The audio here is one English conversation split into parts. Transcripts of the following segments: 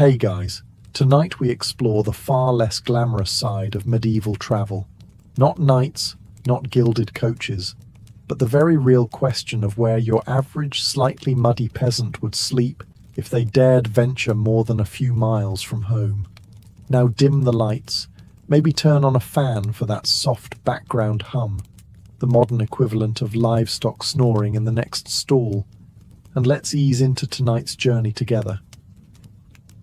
Hey guys, tonight we explore the far less glamorous side of medieval travel. Not knights, not gilded coaches, but the very real question of where your average, slightly muddy peasant would sleep if they dared venture more than a few miles from home. Now dim the lights, maybe turn on a fan for that soft background hum, the modern equivalent of livestock snoring in the next stall, and let's ease into tonight's journey together.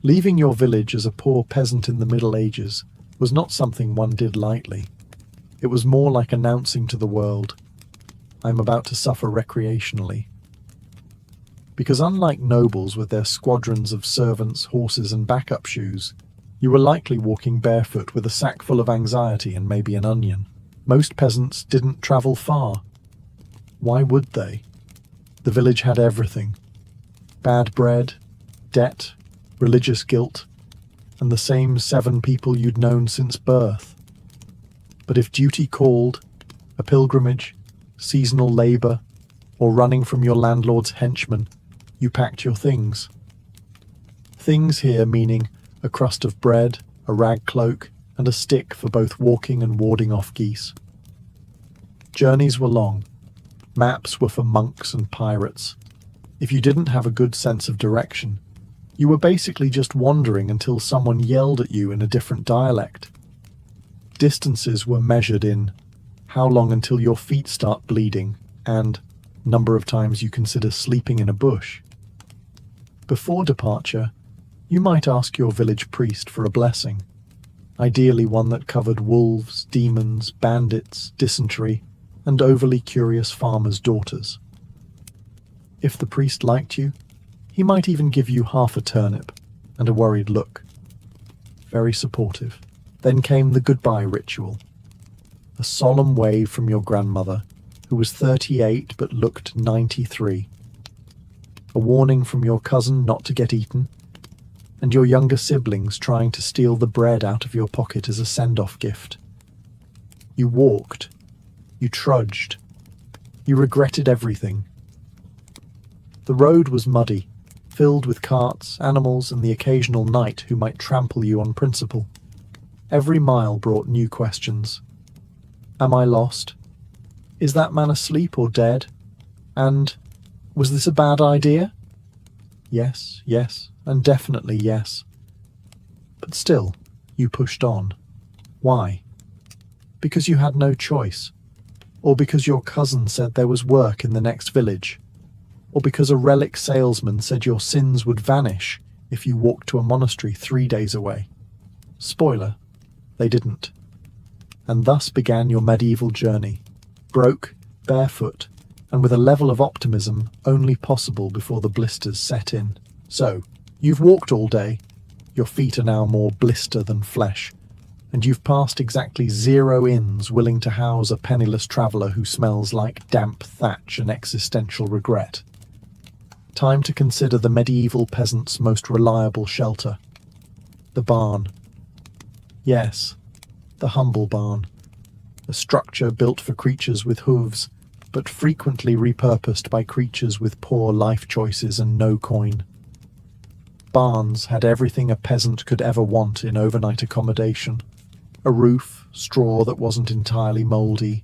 Leaving your village as a poor peasant in the Middle Ages was not something one did lightly. It was more like announcing to the world, I'm about to suffer recreationally. Because unlike nobles with their squadrons of servants, horses and backup shoes, you were likely walking barefoot with a sack full of anxiety and maybe an onion. Most peasants didn't travel far. Why would they? The village had everything. Bad bread, debt, religious guilt, and the same 7 people you'd known since birth. But if duty called, a pilgrimage, seasonal labour, or running from your landlord's henchmen, you packed your things. Things here meaning a crust of bread, a rag cloak, and a stick for both walking and warding off geese. Journeys were long. Maps were for monks and pirates. If you didn't have a good sense of direction, you were basically just wandering until someone yelled at you in a different dialect. Distances were measured in how long until your feet start bleeding and number of times you consider sleeping in a bush. Before departure, you might ask your village priest for a blessing, ideally one that covered wolves, demons, bandits, dysentery, and overly curious farmers' daughters. If the priest liked you, he might even give you half a turnip and a worried look. Very supportive. Then came the goodbye ritual. A solemn wave from your grandmother, who was 38 but looked 93. A warning from your cousin not to get eaten, and your younger siblings trying to steal the bread out of your pocket as a send-off gift. You walked. You trudged. You regretted everything. The road was muddy, filled with carts, animals, and the occasional knight who might trample you on principle. Every mile brought new questions. Am I lost? Is that man asleep or dead? And was this a bad idea? Yes, and definitely yes. But still, you pushed on. Why? Because you had no choice. Or because your cousin said there was work in the next village. Or because a relic salesman said your sins would vanish if you walked to a monastery 3 days away. Spoiler, they didn't. And thus began your medieval journey, broke, barefoot, and with a level of optimism only possible before the blisters set in. So, you've walked all day, your feet are now more blister than flesh, and you've passed exactly 0 inns willing to house a penniless traveller who smells like damp thatch and existential regret. Time to consider the medieval peasant's most reliable shelter. The barn. Yes, the humble barn. A structure built for creatures with hooves, but frequently repurposed by creatures with poor life choices and no coin. Barns had everything a peasant could ever want in overnight accommodation. A roof, straw that wasn't entirely mouldy,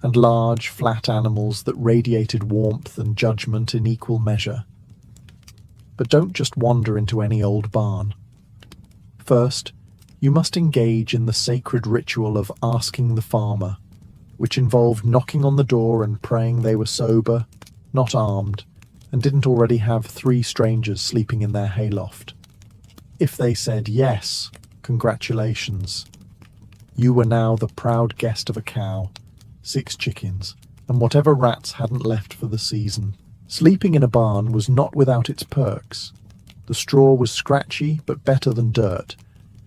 and large, flat animals that radiated warmth and judgment in equal measure. But don't just wander into any old barn. First, you must engage in the sacred ritual of asking the farmer, which involved knocking on the door and praying they were sober, not armed, and didn't already have 3 strangers sleeping in their hayloft. If they said yes, congratulations. You were now the proud guest of a cow, 6 chickens, and whatever rats hadn't left for the season. Sleeping in a barn was not without its perks. The straw was scratchy, but better than dirt,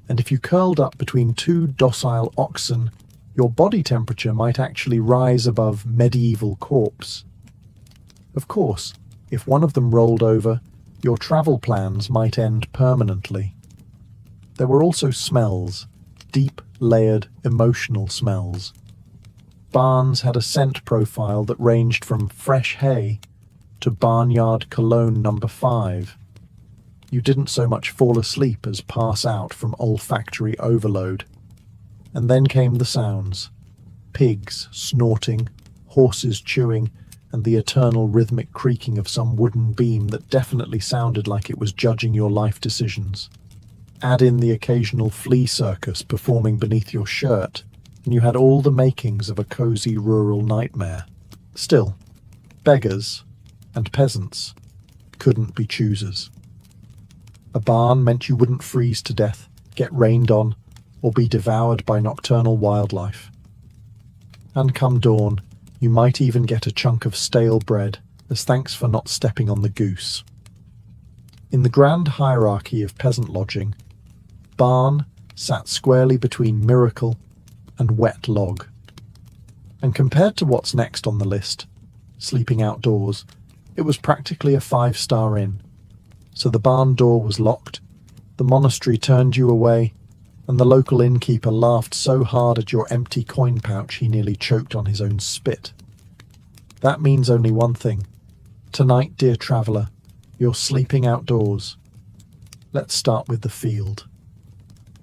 and if you curled up between 2 docile oxen, your body temperature might actually rise above medieval corpse. Of course, if one of them rolled over, your travel plans might end permanently. There were also smells, deep, layered, emotional smells. Barns had a scent profile that ranged from fresh hay to barnyard cologne number 5. you didn't so much fall asleep as pass out from olfactory overload. And then came the sounds. Pigs snorting, horses chewing, and the eternal rhythmic creaking of some wooden beam that definitely sounded like it was judging your life decisions. Add in the occasional flea circus performing beneath your shirt, and you had all the makings of a cozy rural nightmare. Still, beggars and peasants couldn't be choosers. A barn meant you wouldn't freeze to death, get rained on, or be devoured by nocturnal wildlife. And come dawn, you might even get a chunk of stale bread as thanks for not stepping on the goose. In the grand hierarchy of peasant lodging, barn sat squarely between miracle and wet log. And compared to what's next on the list, sleeping outdoors, it was practically a 5-star inn. So the barn door was locked, the monastery turned you away, and the local innkeeper laughed so hard at your empty coin pouch he nearly choked on his own spit. That means only one thing. Tonight, dear traveller, you're sleeping outdoors. Let's start with the field.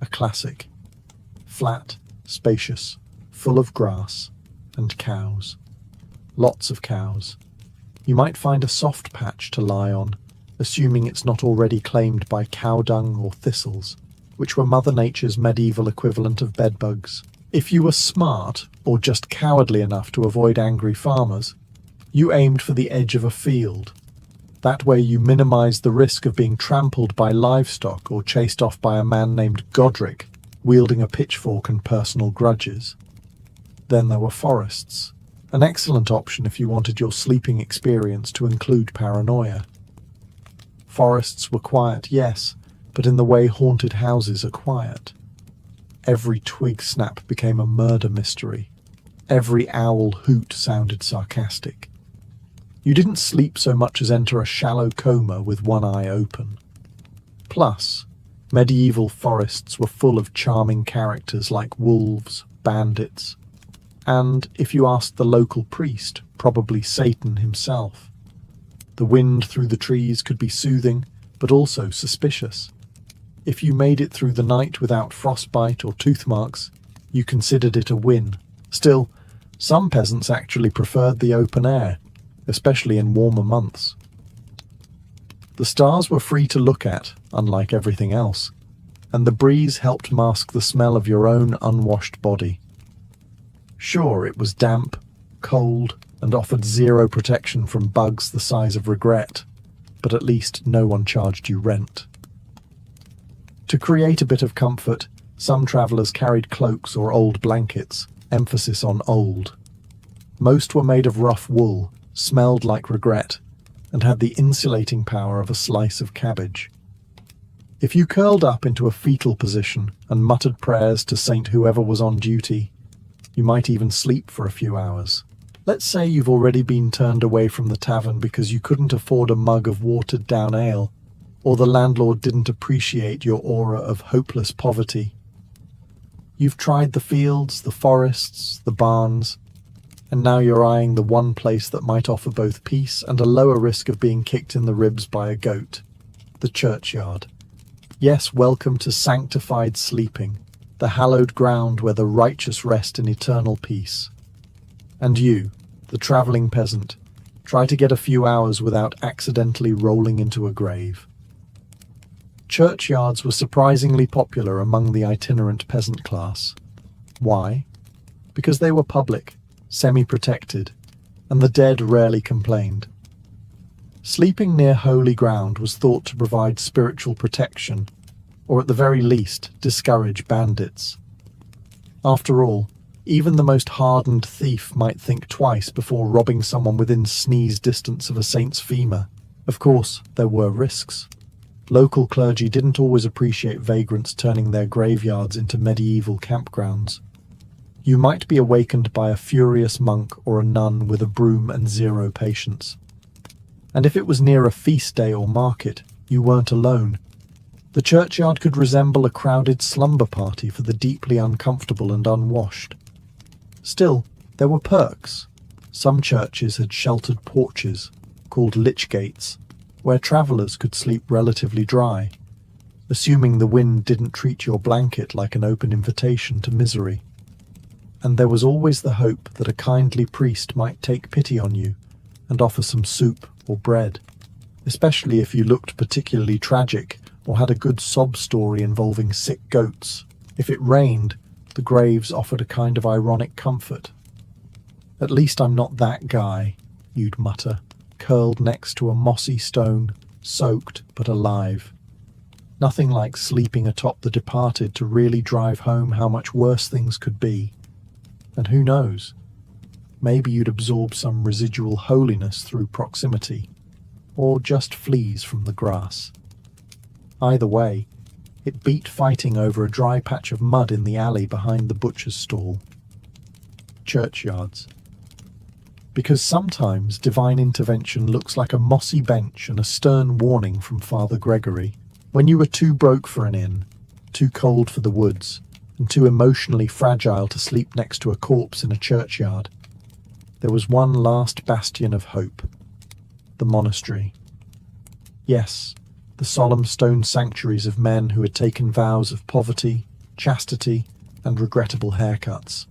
A classic. Flat, spacious, full of grass and cows. Lots of cows. You might find a soft patch to lie on, assuming it's not already claimed by cow dung or thistles, which were Mother Nature's medieval equivalent of bedbugs. If you were smart, or just cowardly enough to avoid angry farmers, you aimed for the edge of a field. That way you minimized the risk of being trampled by livestock or chased off by a man named Godric, wielding a pitchfork and personal grudges. Then there were forests, an excellent option if you wanted your sleeping experience to include paranoia. Forests were quiet, yes, but in the way haunted houses are quiet. Every twig snap became a murder mystery. Every owl hoot sounded sarcastic. You didn't sleep so much as enter a shallow coma with one eye open. Plus, medieval forests were full of charming characters like wolves, bandits, and, if you asked the local priest, probably Satan himself. The wind through the trees could be soothing, but also suspicious. If you made it through the night without frostbite or tooth marks, you considered it a win. Still, some peasants actually preferred the open air, especially in warmer months. The stars were free to look at, unlike everything else, and the breeze helped mask the smell of your own unwashed body. Sure, it was damp, cold, and offered zero protection from bugs the size of regret, but at least no one charged you rent. To create a bit of comfort, some travellers carried cloaks or old blankets, emphasis on old. Most were made of rough wool, smelled like regret, and had the insulating power of a slice of cabbage. If you curled up into a fetal position and muttered prayers to Saint whoever was on duty, you might even sleep for a few hours. Let's say you've already been turned away from the tavern because you couldn't afford a mug of watered-down ale, or the landlord didn't appreciate your aura of hopeless poverty. You've tried the fields, the forests, the barns, and now you're eyeing the one place that might offer both peace and a lower risk of being kicked in the ribs by a goat, the churchyard. Yes, welcome to sanctified sleeping, the hallowed ground where the righteous rest in eternal peace. And you, the travelling peasant, try to get a few hours without accidentally rolling into a grave. Churchyards were surprisingly popular among the itinerant peasant class. Why? Because they were public, semi-protected, and the dead rarely complained. Sleeping near holy ground was thought to provide spiritual protection, or at the very least, discourage bandits. After all, even the most hardened thief might think twice before robbing someone within sneeze distance of a saint's femur. Of course, there were risks. Local clergy didn't always appreciate vagrants turning their graveyards into medieval campgrounds. You might be awakened by a furious monk or a nun with a broom and zero patience. And if it was near a feast day or market, you weren't alone. The churchyard could resemble a crowded slumber party for the deeply uncomfortable and unwashed. Still, there were perks. Some churches had sheltered porches, called lich gates, where travellers could sleep relatively dry, assuming the wind didn't treat your blanket like an open invitation to misery. And there was always the hope that a kindly priest might take pity on you and offer some soup or bread, especially if you looked particularly tragic or had a good sob story involving sick goats. If it rained, the graves offered a kind of ironic comfort. "At least I'm not that guy," you'd mutter, curled next to a mossy stone, soaked but alive. Nothing like sleeping atop the departed to really drive home how much worse things could be. And who knows? Maybe you'd absorb some residual holiness through proximity, or just fleas from the grass. Either way, it beat fighting over a dry patch of mud in the alley behind the butcher's stall. Churchyards. Because sometimes divine intervention looks like a mossy bench and a stern warning from Father Gregory. When you were too broke for an inn, too cold for the woods, and too emotionally fragile to sleep next to a corpse in a churchyard, there was one last bastion of hope: the monastery. Yes, the solemn stone sanctuaries of men who had taken vows of poverty, chastity, and regrettable haircuts.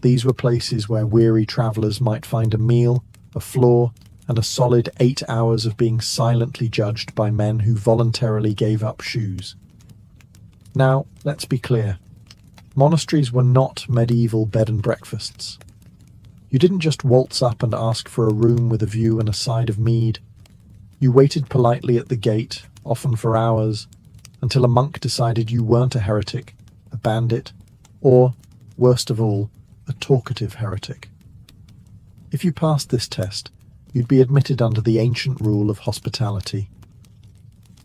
These were places where weary travellers might find a meal, a floor, and a solid 8 hours of being silently judged by men who voluntarily gave up shoes. Now, let's be clear. Monasteries were not medieval bed and breakfasts. You didn't just waltz up and ask for a room with a view and a side of mead. You waited politely at the gate, often for hours, until a monk decided you weren't a heretic, a bandit, or, worst of all, a talkative heretic. If you passed this test, you'd be admitted under the ancient rule of hospitality.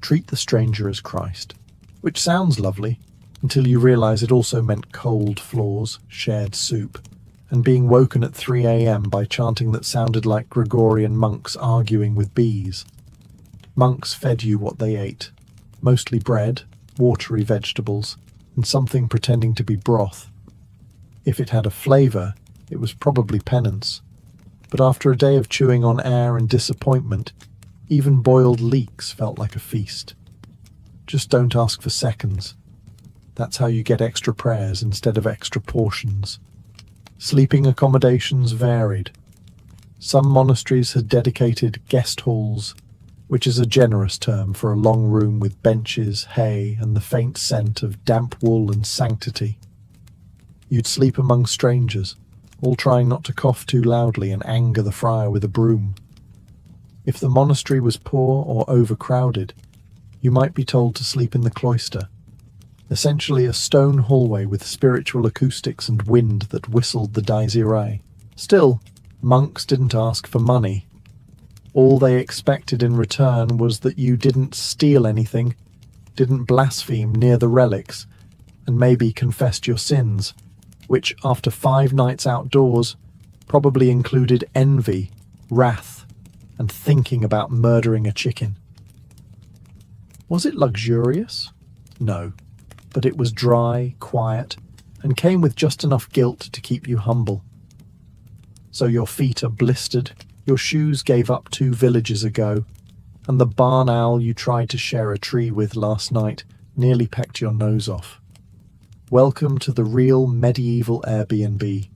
Treat the stranger as Christ, which sounds lovely, until you realize it also meant cold floors, shared soup, and being woken at 3 a.m. by chanting that sounded like Gregorian monks arguing with bees. Monks fed you what they ate, mostly bread, watery vegetables, and something pretending to be broth. If it had a flavour, it was probably penance. But after a day of chewing on air and disappointment, even boiled leeks felt like a feast. Just don't ask for seconds. That's how you get extra prayers instead of extra portions. Sleeping accommodations varied. Some monasteries had dedicated guest halls, which is a generous term for a long room with benches, hay, and the faint scent of damp wool and sanctity. You'd sleep among strangers, all trying not to cough too loudly and anger the friar with a broom. If the monastery was poor or overcrowded, you might be told to sleep in the cloister, essentially a stone hallway with spiritual acoustics and wind that whistled the Dies Irae. Still, monks didn't ask for money. All they expected in return was that you didn't steal anything, didn't blaspheme near the relics, and maybe confessed your sins, which, after 5 nights outdoors, probably included envy, wrath, and thinking about murdering a chicken. Was it luxurious? No. But it was dry, quiet, and came with just enough guilt to keep you humble. So your feet are blistered, your shoes gave up 2 villages ago, and the barn owl you tried to share a tree with last night nearly pecked your nose off. Welcome to the real medieval Airbnb,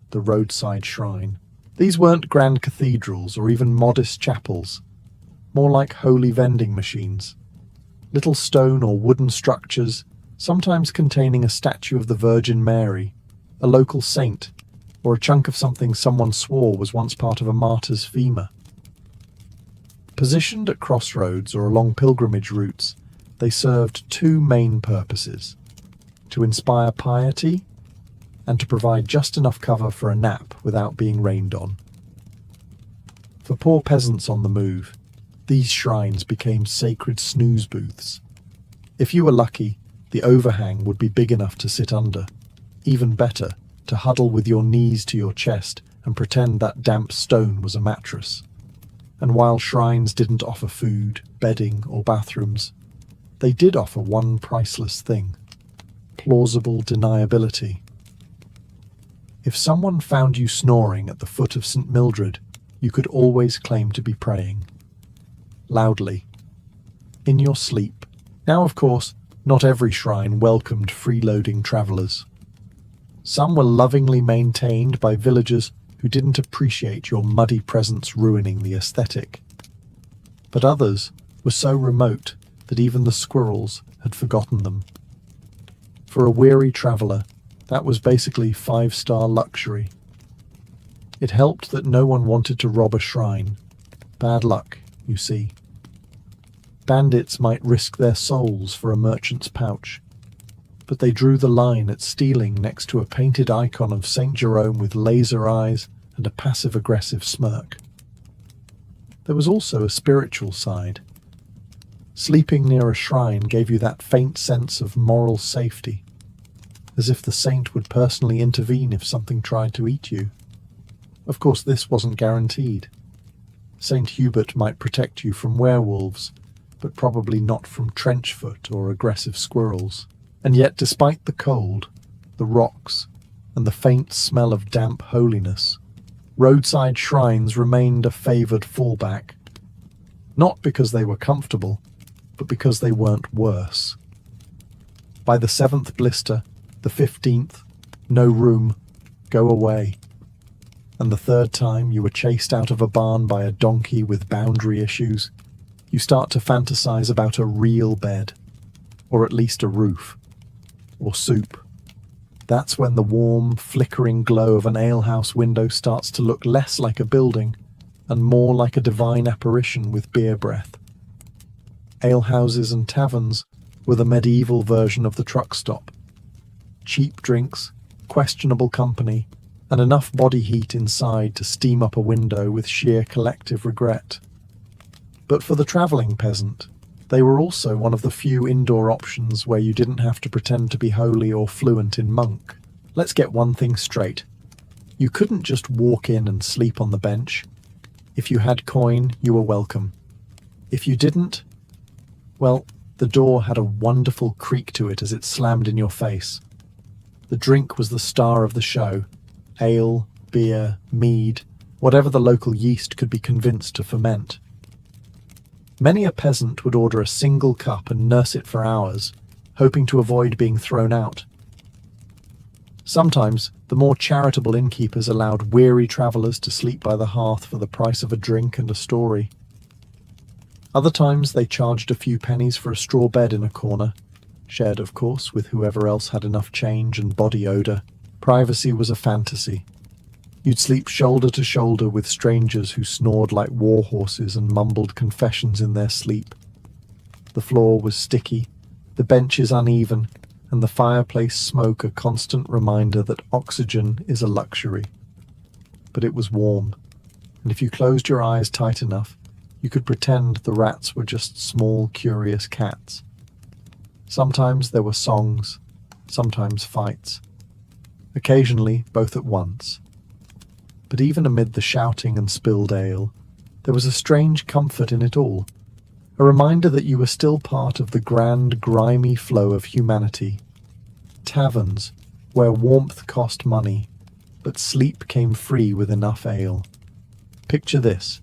the roadside shrine. These weren't grand cathedrals or even modest chapels, more like holy vending machines. Little stone or wooden structures, sometimes containing a statue of the Virgin Mary, a local saint, or a chunk of something someone swore was once part of a martyr's femur. Positioned at crossroads or along pilgrimage routes, they served 2 main purposes: to inspire piety and to provide just enough cover for a nap without being rained on. For poor peasants on the move, these shrines became sacred snooze booths. If you were lucky, the overhang would be big enough to sit under. Even better, to huddle with your knees to your chest and pretend that damp stone was a mattress. And while shrines didn't offer food, bedding, or bathrooms, they did offer one priceless thing: plausible deniability. If someone found you snoring at the foot of St. Mildred, you could always claim to be praying. loudly, in your sleep. Now, of course, not every shrine welcomed freeloading travelers. Some were lovingly maintained by villagers who didn't appreciate your muddy presence ruining the aesthetic. But others were so remote that even the squirrels had forgotten them. For a weary traveler, that was basically five-star luxury. It helped that no one wanted to rob a shrine. Bad luck, you see. Bandits might risk their souls for a merchant's pouch, but they drew the line at stealing next to a painted icon of Saint Jerome with laser eyes and a passive-aggressive smirk. There was also a spiritual side. Sleeping near a shrine gave you that faint sense of moral safety, as if the saint would personally intervene if something tried to eat you. Of course, this wasn't guaranteed. Saint Hubert might protect you from werewolves, but probably not from trenchfoot or aggressive squirrels. And yet, despite the cold, the rocks, and the faint smell of damp holiness, roadside shrines remained a favoured fallback. Not because they were comfortable, but because they weren't worse. By the 7th blister, the 15th, no room, go away. And the 3rd time you were chased out of a barn by a donkey with boundary issues, you start to fantasize about a real bed, or at least a roof, or soup. That's when the warm, flickering glow of an alehouse window starts to look less like a building and more like a divine apparition with beer breath. Alehouses and taverns were the medieval version of the truck stop. Cheap drinks, questionable company, and enough body heat inside to steam up a window with sheer collective regret. But for the travelling peasant, they were also one of the few indoor options where you didn't have to pretend to be holy or fluent in monk. Let's get one thing straight. You couldn't just walk in and sleep on the bench. If you had coin, you were welcome. If you didn't, well, the door had a wonderful creak to it as it slammed in your face. The drink was the star of the show. Ale, beer, mead, whatever the local yeast could be convinced to ferment. Many a peasant would order a single cup and nurse it for hours, hoping to avoid being thrown out. Sometimes, the more charitable innkeepers allowed weary travellers to sleep by the hearth for the price of a drink and a story. Other times, they charged a few pennies for a straw bed in a corner, shared, of course, with whoever else had enough change and body odour. Privacy was a fantasy. You'd sleep shoulder to shoulder with strangers who snored like war horses and mumbled confessions in their sleep. The floor was sticky, the benches uneven, and the fireplace smoke a constant reminder that oxygen is a luxury. But it was warm, and if you closed your eyes tight enough, you could pretend the rats were just small, curious cats. Sometimes there were songs, sometimes fights. Occasionally, both at once. But even amid the shouting and spilled ale, there was a strange comfort in it all, a reminder that you were still part of the grand, grimy flow of humanity. Taverns, where warmth cost money, but sleep came free with enough ale. Picture this.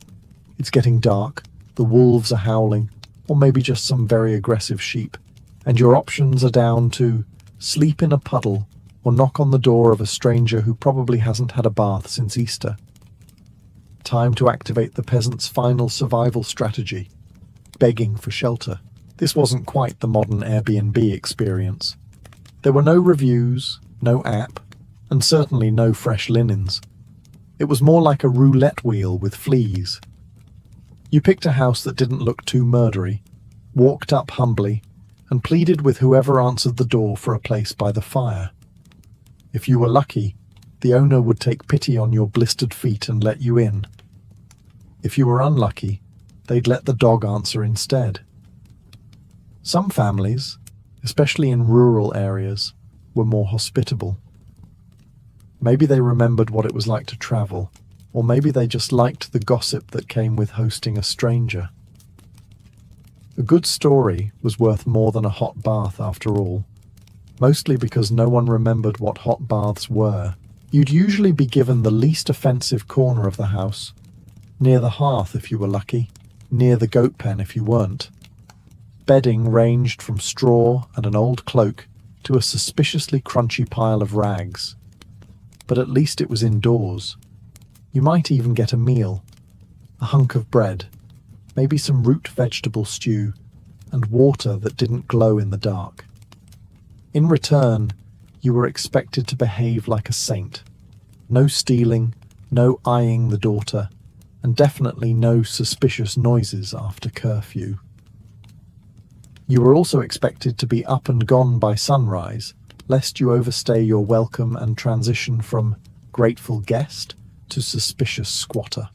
It's getting dark, the wolves are howling, or maybe just some very aggressive sheep, and your options are down to sleep in a puddle or knock on the door of a stranger who probably hasn't had a bath since Easter. Time to activate the peasant's final survival strategy, begging for shelter. This wasn't quite the modern Airbnb experience. There were no reviews, no app, and certainly no fresh linens. It was more like a roulette wheel with fleas. You picked a house that didn't look too murdery, walked up humbly, and pleaded with whoever answered the door for a place by the fire. If you were lucky, the owner would take pity on your blistered feet and let you in. If you were unlucky, they'd let the dog answer instead. Some families, especially in rural areas, were more hospitable. Maybe they remembered what it was like to travel, or maybe they just liked the gossip that came with hosting a stranger. A good story was worth more than a hot bath after all, mostly because no one remembered what hot baths were. You'd usually be given the least offensive corner of the house, near the hearth if you were lucky, near the goat pen if you weren't. Bedding ranged from straw and an old cloak to a suspiciously crunchy pile of rags. But at least it was indoors. You might even get a meal, a hunk of bread, maybe some root vegetable stew, and water that didn't glow in the dark. In return, you were expected to behave like a saint. No stealing, no eyeing the daughter, and definitely no suspicious noises after curfew. You were also expected to be up and gone by sunrise, lest you overstay your welcome and transition from grateful guest to suspicious squatter.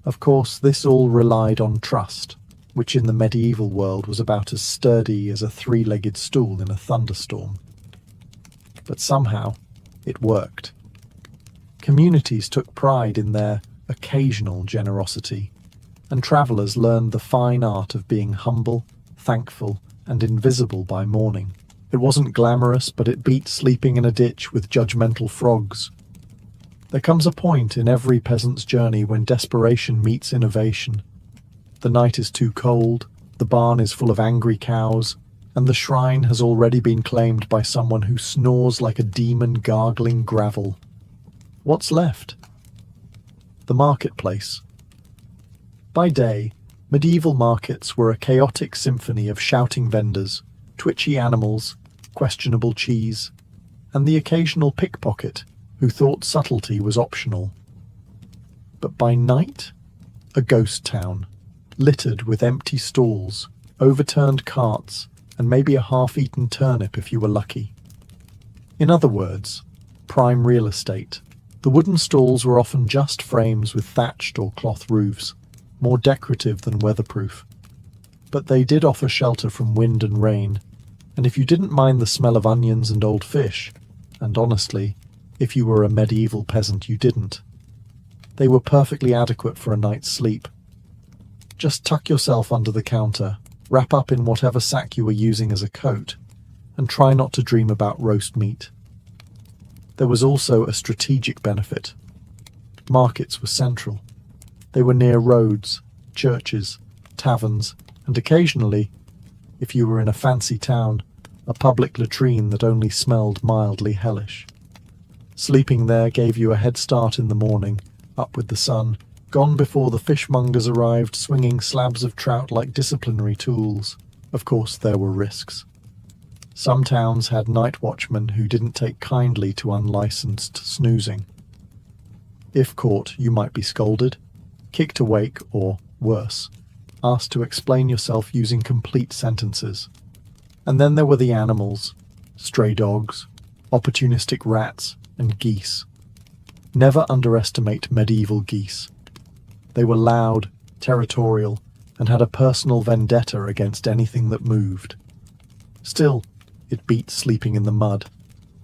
Of course, this all relied on trust, which in the medieval world was about as sturdy as a three-legged stool in a thunderstorm. But somehow, it worked. Communities took pride in their occasional generosity, and travellers learned the fine art of being humble, thankful, and invisible by morning. It wasn't glamorous, but it beat sleeping in a ditch with judgmental frogs. There comes a point in every peasant's journey when desperation meets innovation. The night is too cold, the barn is full of angry cows, and the shrine has already been claimed by someone who snores like a demon gargling gravel. What's left? The marketplace. By day, medieval markets were a chaotic symphony of shouting vendors, twitchy animals, questionable cheese, and the occasional pickpocket who thought subtlety was optional. But by night, a ghost town, littered with empty stalls, overturned carts, and maybe a half-eaten turnip if you were lucky. In other words, prime real estate. The wooden stalls were often just frames with thatched or cloth roofs, more decorative than weatherproof. But they did offer shelter from wind and rain, and if you didn't mind the smell of onions and old fish, and honestly, if you were a medieval peasant you didn't, they were perfectly adequate for a night's sleep. Just tuck yourself under the counter, wrap up in whatever sack you were using as a coat, and try not to dream about roast meat. There was also a strategic benefit. Markets were central. They were near roads, churches, taverns, and occasionally, if you were in a fancy town, a public latrine that only smelled mildly hellish. Sleeping there gave you a head start in the morning, up with the sun, gone before the fishmongers arrived swinging slabs of trout like disciplinary tools. Of course, there were risks. Some towns had night watchmen who didn't take kindly to unlicensed snoozing. If caught, you might be scolded, kicked awake, or, worse, asked to explain yourself using complete sentences. And then there were the animals, stray dogs, opportunistic rats, and geese. Never underestimate medieval geese. They were loud, territorial, and had a personal vendetta against anything that moved. Still, it beat sleeping in the mud,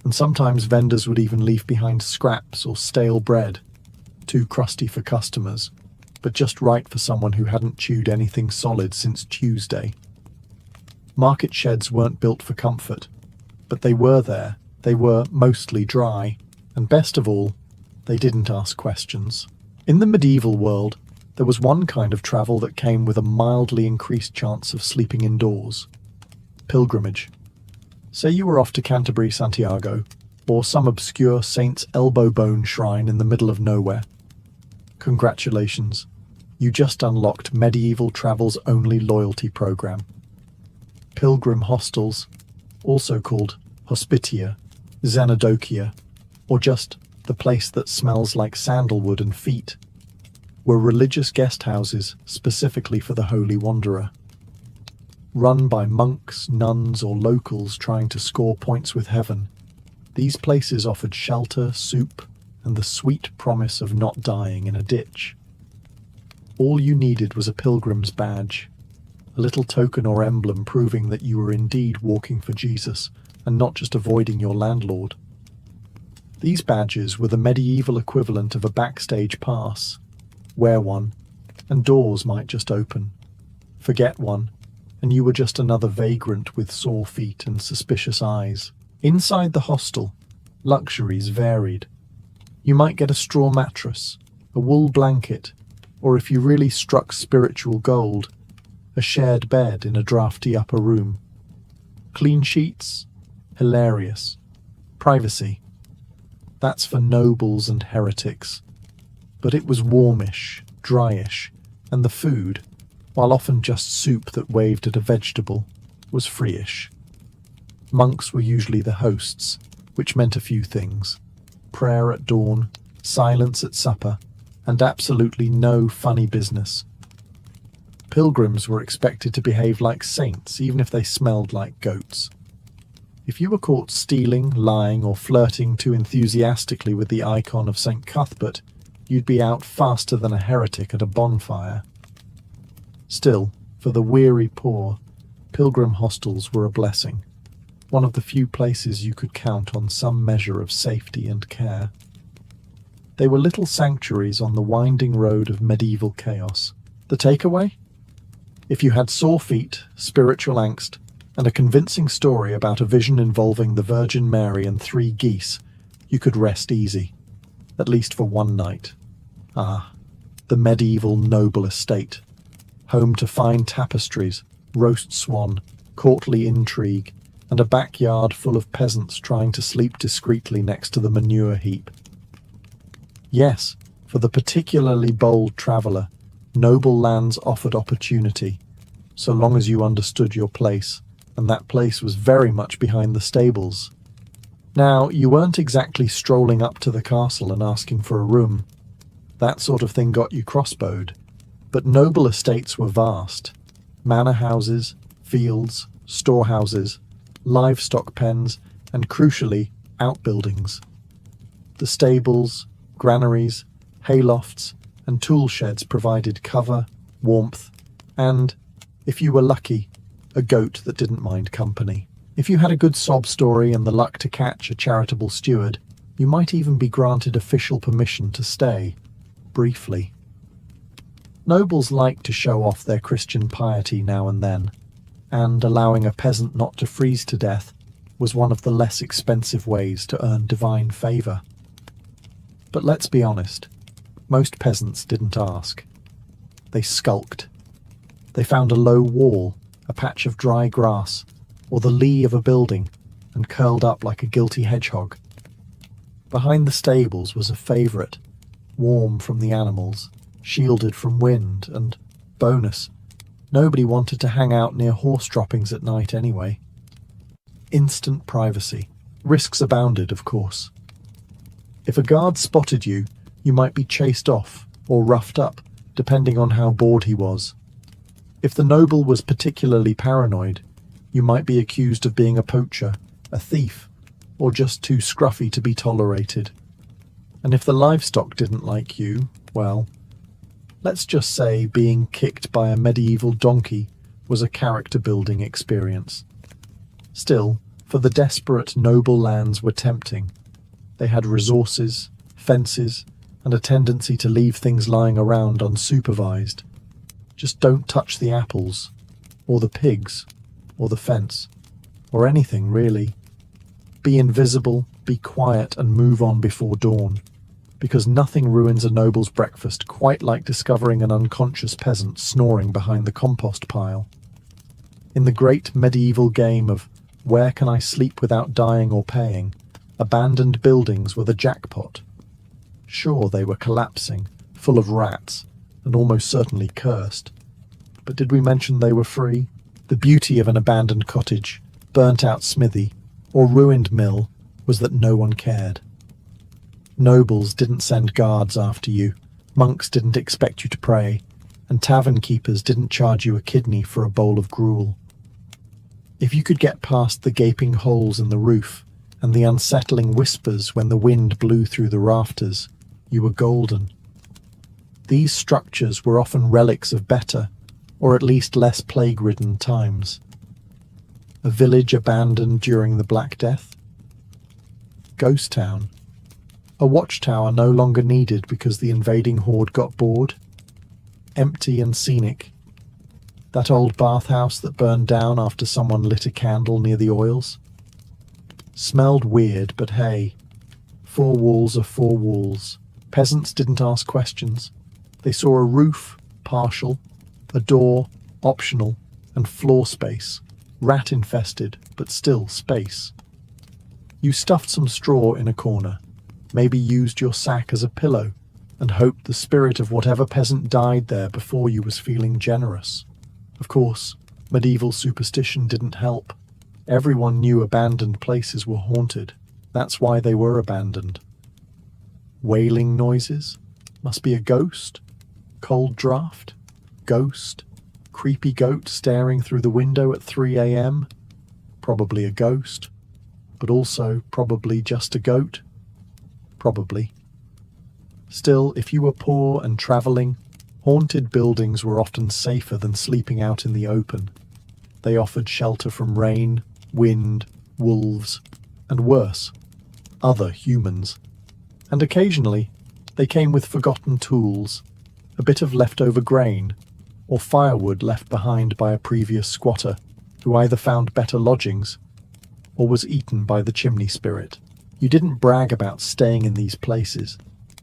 and sometimes vendors would even leave behind scraps or stale bread, too crusty for customers, but just right for someone who hadn't chewed anything solid since Tuesday. Market sheds weren't built for comfort, but they were there. They were mostly dry, and best of all, they didn't ask questions. In the medieval world, there was one kind of travel that came with a mildly increased chance of sleeping indoors. Pilgrimage. Say you were off to Canterbury, Santiago, or some obscure saint's elbow bone shrine in the middle of nowhere. Congratulations, you just unlocked medieval travel's only loyalty program. Pilgrim hostels, also called hospitia, xenodokia, or just the place that smells like sandalwood and feet, were religious guest houses specifically for the holy wanderer. Run by monks, nuns, or locals trying to score points with heaven, these places offered shelter, soup, and the sweet promise of not dying in a ditch. All you needed was a pilgrim's badge, a little token or emblem proving that you were indeed walking for Jesus and not just avoiding your landlord. These badges were the medieval equivalent of a backstage pass. Wear one, and doors might just open. Forget one, and you were just another vagrant with sore feet and suspicious eyes. Inside the hostel, luxuries varied. You might get a straw mattress, a wool blanket, Or if you really struck spiritual gold, a shared bed in a drafty upper room. Clean sheets? Hilarious. Privacy? That's for nobles and heretics. But it was warmish, dryish, and the food, while often just soup that waved at a vegetable, was free-ish. Monks were usually the hosts, which meant a few things. Prayer at dawn, silence at supper, and absolutely no funny business. Pilgrims were expected to behave like saints, even if they smelled like goats. If you were caught stealing, lying, or flirting too enthusiastically with the icon of St. Cuthbert, you'd be out faster than a heretic at a bonfire. Still, for the weary poor, pilgrim hostels were a blessing, one of the few places you could count on some measure of safety and care. They were little sanctuaries on the winding road of medieval chaos. The takeaway? If you had sore feet, spiritual angst, and a convincing story about a vision involving the Virgin Mary and 3 geese, you could rest easy, at least for one night. Ah, the medieval noble estate, home to fine tapestries, roast swan, courtly intrigue, and a backyard full of peasants trying to sleep discreetly next to the manure heap. Yes, for the particularly bold traveller, noble lands offered opportunity, so long as you understood your place, and that place was very much behind the stables. Now, you weren't exactly strolling up to the castle and asking for a room. That sort of thing got you crossbowed. But noble estates were vast. Manor houses, fields, storehouses, livestock pens, and crucially, outbuildings. The stables, granaries, haylofts, and tool sheds provided cover, warmth, and, if you were lucky, a goat that didn't mind company. If you had a good sob story and the luck to catch a charitable steward, you might even be granted official permission to stay, briefly. Nobles liked to show off their Christian piety now and then, and allowing a peasant not to freeze to death was one of the less expensive ways to earn divine favour. But let's be honest, most peasants didn't ask. They skulked. They found a low wall, a patch of dry grass, or the lee of a building, and curled up like a guilty hedgehog. Behind the stables was a favourite, warm from the animals, shielded from wind, and, bonus, nobody wanted to hang out near horse droppings at night anyway. Instant privacy. Risks abounded, of course. If a guard spotted you, you might be chased off, or roughed up, depending on how bored he was. If the noble was particularly paranoid, you might be accused of being a poacher, a thief, or just too scruffy to be tolerated. And if the livestock didn't like you, well, let's just say being kicked by a medieval donkey was a character-building experience. Still, for the desperate, noble lands were tempting. They had resources, fences, and a tendency to leave things lying around unsupervised. Just don't touch the apples, or the pigs, or the fence, or anything really. Be invisible, be quiet, and move on before dawn, because nothing ruins a noble's breakfast quite like discovering an unconscious peasant snoring behind the compost pile. In the great medieval game of where can I sleep without dying or paying, abandoned buildings were the jackpot. Sure, they were collapsing, full of rats, and almost certainly cursed. But did we mention they were free? The beauty of an abandoned cottage, burnt-out smithy, or ruined mill was that no one cared. Nobles didn't send guards after you, monks didn't expect you to pray, and tavern keepers didn't charge you a kidney for a bowl of gruel. If you could get past the gaping holes in the roof and the unsettling whispers when the wind blew through the rafters, you were golden. These structures were often relics of better, or at least less plague-ridden times. A village abandoned during the Black Death? Ghost town. A watchtower no longer needed because the invading horde got bored? Empty and scenic. That old bathhouse that burned down after someone lit a candle near the oils? Smelled weird, but hey, 4 walls are 4 walls. Peasants didn't ask questions. They saw a roof, partial, a door, optional, and floor space, rat-infested, but still space. You stuffed some straw in a corner, maybe used your sack as a pillow, and hoped the spirit of whatever peasant died there before you was feeling generous. Of course, medieval superstition didn't help. Everyone knew abandoned places were haunted. That's why they were abandoned. Wailing noises? Must be a ghost? Cold draft? Ghost? Creepy goat staring through the window at 3 a.m.? Probably a ghost. But also probably just a goat? Probably. Still, if you were poor and travelling, haunted buildings were often safer than sleeping out in the open. They offered shelter from rain, wind, wolves, and worse, other humans. And occasionally, they came with forgotten tools, a bit of leftover grain, or firewood left behind by a previous squatter, who either found better lodgings or was eaten by the chimney spirit. You didn't brag about staying in these places.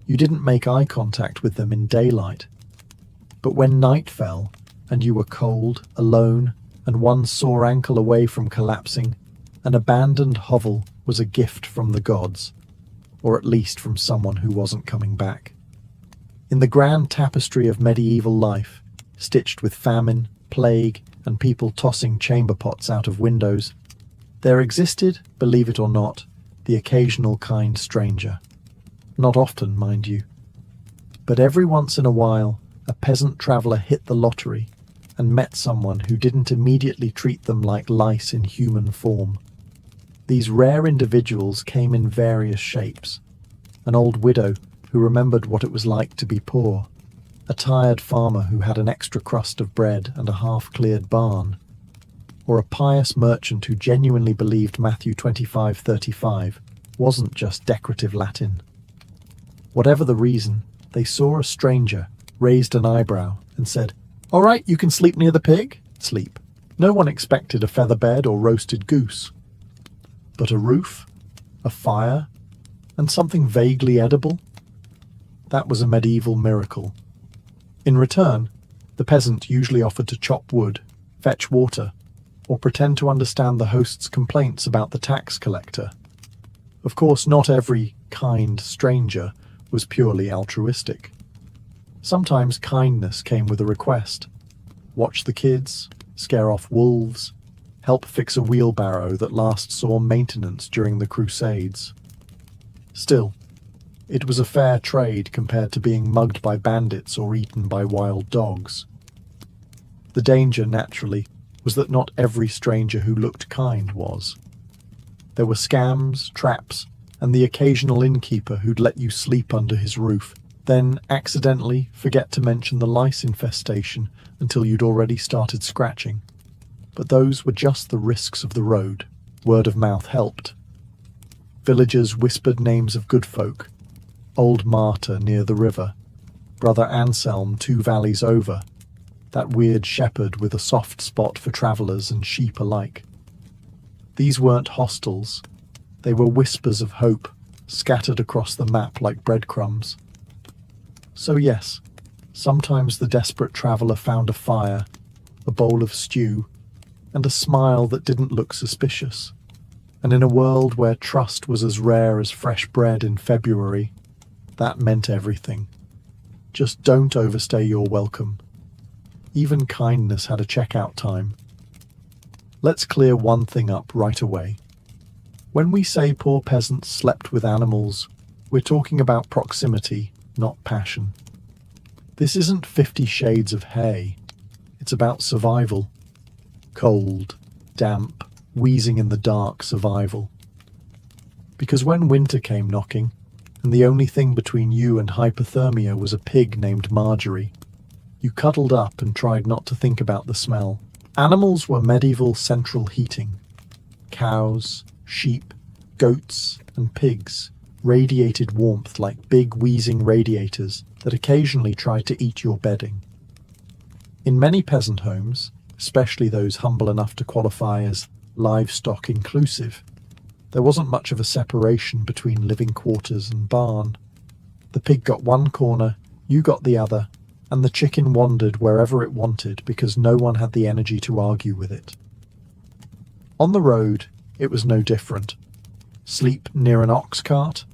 You didn't make eye contact with them in daylight. But when night fell, and you were cold, alone, and one sore ankle away from collapsing, an abandoned hovel was a gift from the gods, or at least from someone who wasn't coming back. In the grand tapestry of medieval life, stitched with famine, plague, and people tossing chamber pots out of windows, there existed, believe it or not, the occasional kind stranger. Not often, mind you. But every once in a while, a peasant traveller hit the lottery and met someone who didn't immediately treat them like lice in human form. These rare individuals came in various shapes. An old widow who remembered what it was like to be poor, a tired farmer who had an extra crust of bread and a half-cleared barn, or a pious merchant who genuinely believed Matthew 25:35 wasn't just decorative Latin. Whatever the reason, they saw a stranger, raised an eyebrow, and said, "All right, you can sleep near the pig." Sleep. No one expected a feather bed or roasted goose. But a roof, a fire, and something vaguely edible? That was a medieval miracle. In return, the peasant usually offered to chop wood, fetch water, or pretend to understand the host's complaints about the tax collector. Of course, not every kind stranger was purely altruistic. Sometimes kindness came with a request. Watch the kids, scare off wolves, help fix a wheelbarrow that last saw maintenance during the Crusades. Still, it was a fair trade compared to being mugged by bandits or eaten by wild dogs. The danger, naturally, was that not every stranger who looked kind was. There were scams, traps, and the occasional innkeeper who'd let you sleep under his roof, then accidentally forget to mention the lice infestation until you'd already started scratching. But those were just the risks of the road. Word of mouth helped. Villagers whispered names of good folk. Old Martyr near the river, Brother Anselm 2 valleys over, that weird shepherd with a soft spot for travellers and sheep alike. These weren't hostels. They were whispers of hope, scattered across the map like breadcrumbs. So yes, sometimes the desperate traveller found a fire, a bowl of stew, and a smile that didn't look suspicious. And in a world where trust was as rare as fresh bread in February, that meant everything. Just don't overstay your welcome. Even kindness had a checkout time. Let's clear one thing up right away. When we say poor peasants slept with animals, we're talking about proximity, not passion. This isn't 50 Shades of Hay. It's about survival. Cold, damp, wheezing in the dark survival. Because when winter came knocking, and the only thing between you and hypothermia was a pig named Marjorie, you cuddled up and tried not to think about the smell. Animals were medieval central heating. Cows, sheep, goats, and pigs radiated warmth like big wheezing radiators that occasionally tried to eat your bedding. In many peasant homes, especially those humble enough to qualify as livestock inclusive, there wasn't much of a separation between living quarters and barn. The pig got one corner, you got the other, and the chicken wandered wherever it wanted because no one had the energy to argue with it. On the road, it was no different. Sleep near an ox cart?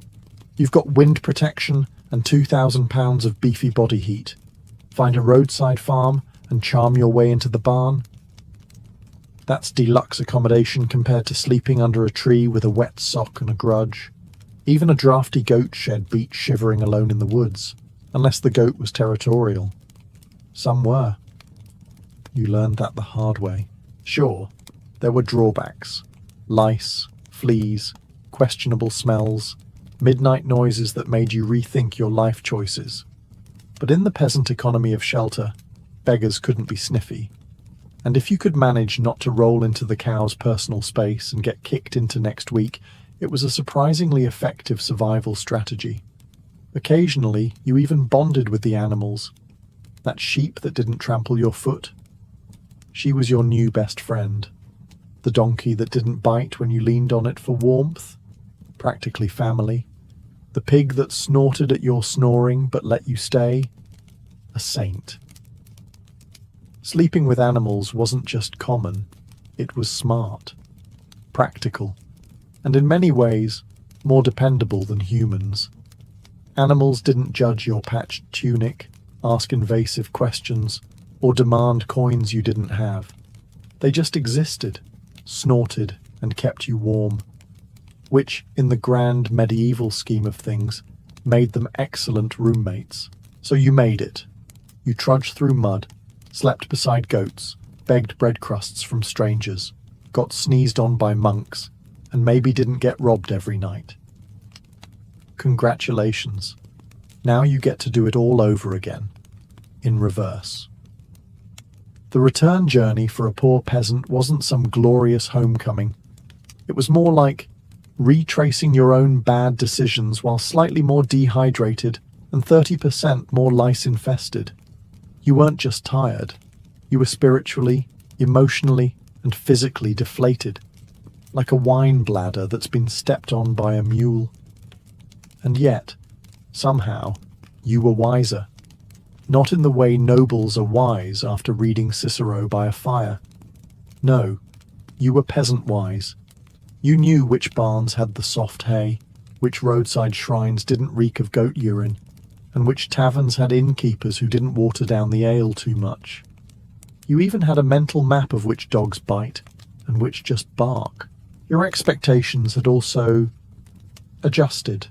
You've got wind protection and 2,000 pounds of beefy body heat. Find a roadside farm and charm your way into the barn? That's deluxe accommodation compared to sleeping under a tree with a wet sock and a grudge. Even a drafty goat shed beat shivering alone in the woods, unless the goat was territorial. Some were. You learned that the hard way. Sure, there were drawbacks. Lice, fleas, questionable smells, midnight noises that made you rethink your life choices. But in the peasant economy of shelter, beggars couldn't be sniffy. And if you could manage not to roll into the cow's personal space and get kicked into next week, it was a surprisingly effective survival strategy. Occasionally, you even bonded with the animals. That sheep that didn't trample your foot. She was your new best friend. The donkey that didn't bite when you leaned on it for warmth. Practically family. The pig that snorted at your snoring but let you stay. A saint. Sleeping with animals wasn't just common, it was smart, practical, and in many ways more dependable than humans. Animals didn't judge your patched tunic, ask invasive questions, or demand coins you didn't have. They just existed, snorted, and kept you warm, which, in the grand medieval scheme of things, made them excellent roommates. So you made it. You trudged through mud, slept beside goats, begged bread crusts from strangers, got sneezed on by monks, and maybe didn't get robbed every night. Congratulations. Now you get to do it all over again, in reverse. The return journey for a poor peasant wasn't some glorious homecoming. It was more like retracing your own bad decisions while slightly more dehydrated and 30% more lice-infested. You weren't just tired. You were spiritually, emotionally, and physically deflated, like a wine bladder that's been stepped on by a mule. And yet, somehow, you were wiser. Not in the way nobles are wise after reading Cicero by a fire. No, you were peasant-wise. You knew which barns had the soft hay, which roadside shrines didn't reek of goat urine, and which taverns had innkeepers who didn't water down the ale too much. You even had a mental map of which dogs bite and which just bark. Your expectations had also adjusted.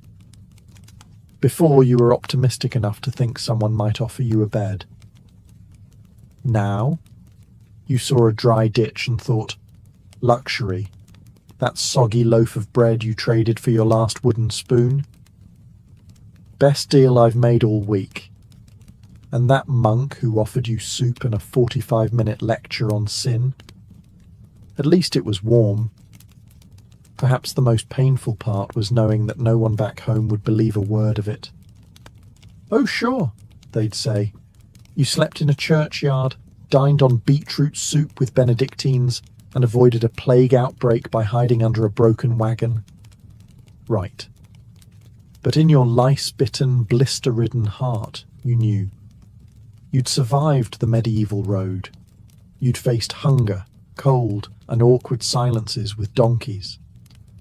Before, you were optimistic enough to think someone might offer you a bed. Now, you saw a dry ditch and thought, luxury, that soggy loaf of bread you traded for your last wooden spoon. Best deal I've made all week. And that monk who offered you soup and a 45-minute lecture on sin. At least it was warm. Perhaps the most painful part was knowing that no one back home would believe a word of it. Oh, sure, they'd say. You slept in a churchyard, dined on beetroot soup with Benedictines, and avoided a plague outbreak by hiding under a broken wagon. Right. But in your lice-bitten, blister-ridden heart, you knew. You'd survived the medieval road. You'd faced hunger, cold, and awkward silences with donkeys.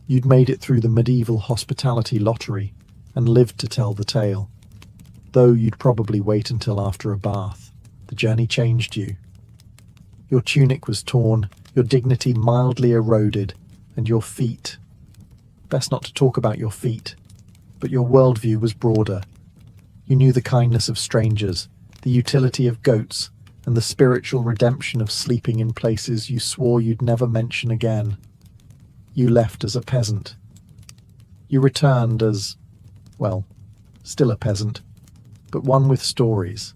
You'd made it through the medieval hospitality lottery and lived to tell the tale. Though you'd probably wait until after a bath. The journey changed you. Your tunic was torn, your dignity mildly eroded, and your feet. Best not to talk about your feet, but your worldview was broader. You knew the kindness of strangers, the utility of goats, and the spiritual redemption of sleeping in places you swore you'd never mention again. You left as a peasant. You returned as, well, still a peasant, but one with stories.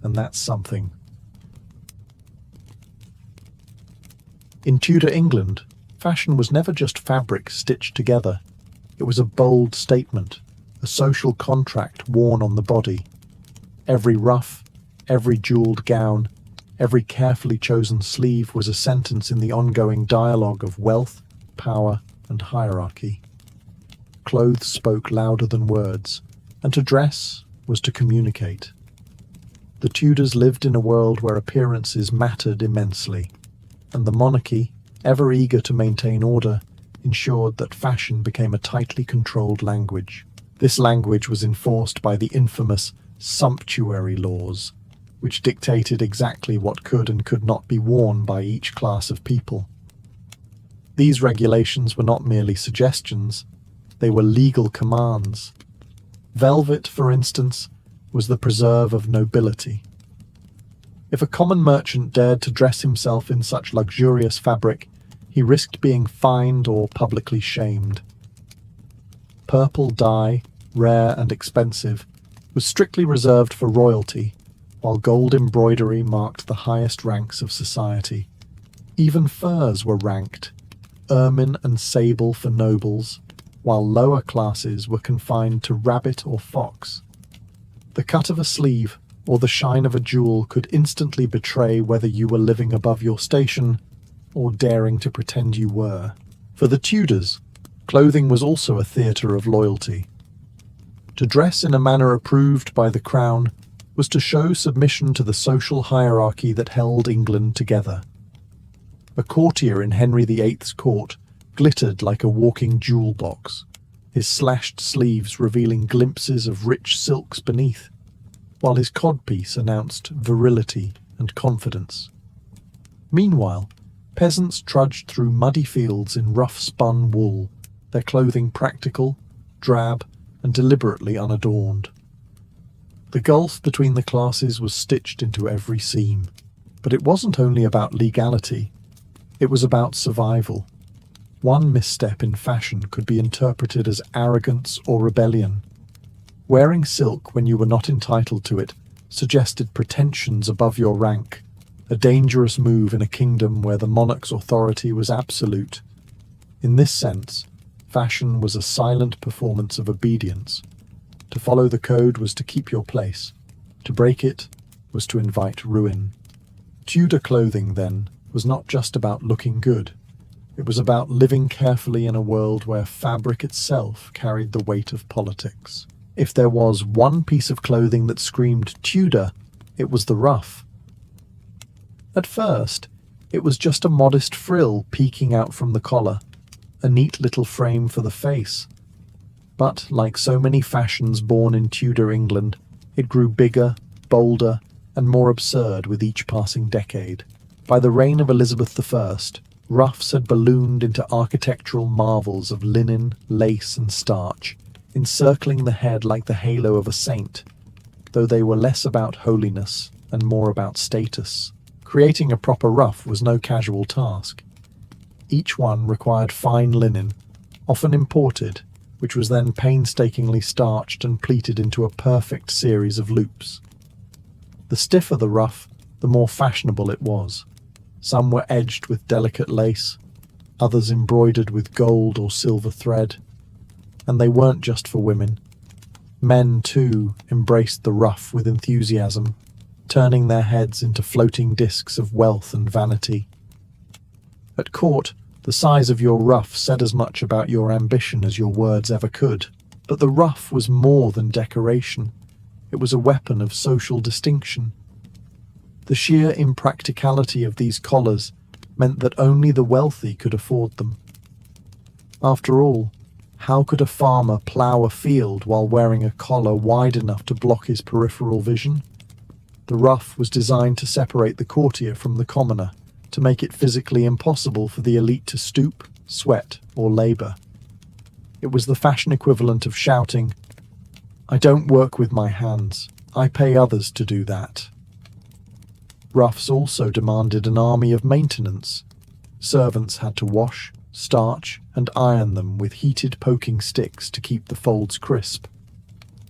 And that's something. In Tudor England, fashion was never just fabric stitched together. It was a bold statement, a social contract worn on the body. Every ruff, every jeweled gown, every carefully chosen sleeve was a sentence in the ongoing dialogue of wealth, power, and hierarchy. Clothes spoke louder than words, and to dress was to communicate. The Tudors lived in a world where appearances mattered immensely, and the monarchy, ever eager to maintain order, ensured that fashion became a tightly controlled language. This language was enforced by the infamous sumptuary laws, which dictated exactly what could and could not be worn by each class of people. These regulations were not merely suggestions, they were legal commands. Velvet, for instance, was the preserve of nobility. If a common merchant dared to dress himself in such luxurious fabric, he risked being fined or publicly shamed. Purple dye, rare and expensive, was strictly reserved for royalty, while gold embroidery marked the highest ranks of society. Even furs were ranked, ermine and sable for nobles, while lower classes were confined to rabbit or fox. The cut of a sleeve or the shine of a jewel could instantly betray whether you were living above your station or daring to pretend you were. For the Tudors, clothing was also a theatre of loyalty. To dress in a manner approved by the crown was to show submission to the social hierarchy that held England together. A courtier in Henry VIII's court glittered like a walking jewel box, his slashed sleeves revealing glimpses of rich silks beneath, while his codpiece announced virility and confidence. Meanwhile, peasants trudged through muddy fields in rough-spun wool, their clothing practical, drab, and deliberately unadorned. The gulf between the classes was stitched into every seam. But it wasn't only about legality, it was about survival. One misstep in fashion could be interpreted as arrogance or rebellion. Wearing silk when you were not entitled to it suggested pretensions above your rank, a dangerous move in a kingdom where the monarch's authority was absolute. In this sense, fashion was a silent performance of obedience. To follow the code was to keep your place. To break it was to invite ruin. Tudor clothing, then, was not just about looking good. It was about living carefully in a world where fabric itself carried the weight of politics. If there was one piece of clothing that screamed Tudor, it was the ruff. At first, it was just a modest frill peeking out from the collar, a neat little frame for the face. But, like so many fashions born in Tudor England, it grew bigger, bolder, and more absurd with each passing decade. By the reign of Elizabeth I, ruffs had ballooned into architectural marvels of linen, lace, and starch, encircling the head like the halo of a saint, though they were less about holiness and more about status. Creating a proper ruff was no casual task. Each one required fine linen, often imported, which was then painstakingly starched and pleated into a perfect series of loops. The stiffer the ruff, the more fashionable it was. Some were edged with delicate lace, others embroidered with gold or silver thread. And they weren't just for women. Men, too, embraced the ruff with enthusiasm, turning their heads into floating discs of wealth and vanity. At court, the size of your ruff said as much about your ambition as your words ever could. But the ruff was more than decoration. It was a weapon of social distinction. The sheer impracticality of these collars meant that only the wealthy could afford them. After all, how could a farmer plough a field while wearing a collar wide enough to block his peripheral vision? The ruff was designed to separate the courtier from the commoner, to make it physically impossible for the elite to stoop, sweat, or labour. It was the fashion equivalent of shouting, "I don't work with my hands, I pay others to do that." Ruffs also demanded an army of maintenance. Servants had to wash, starch, and iron them with heated poking sticks to keep the folds crisp.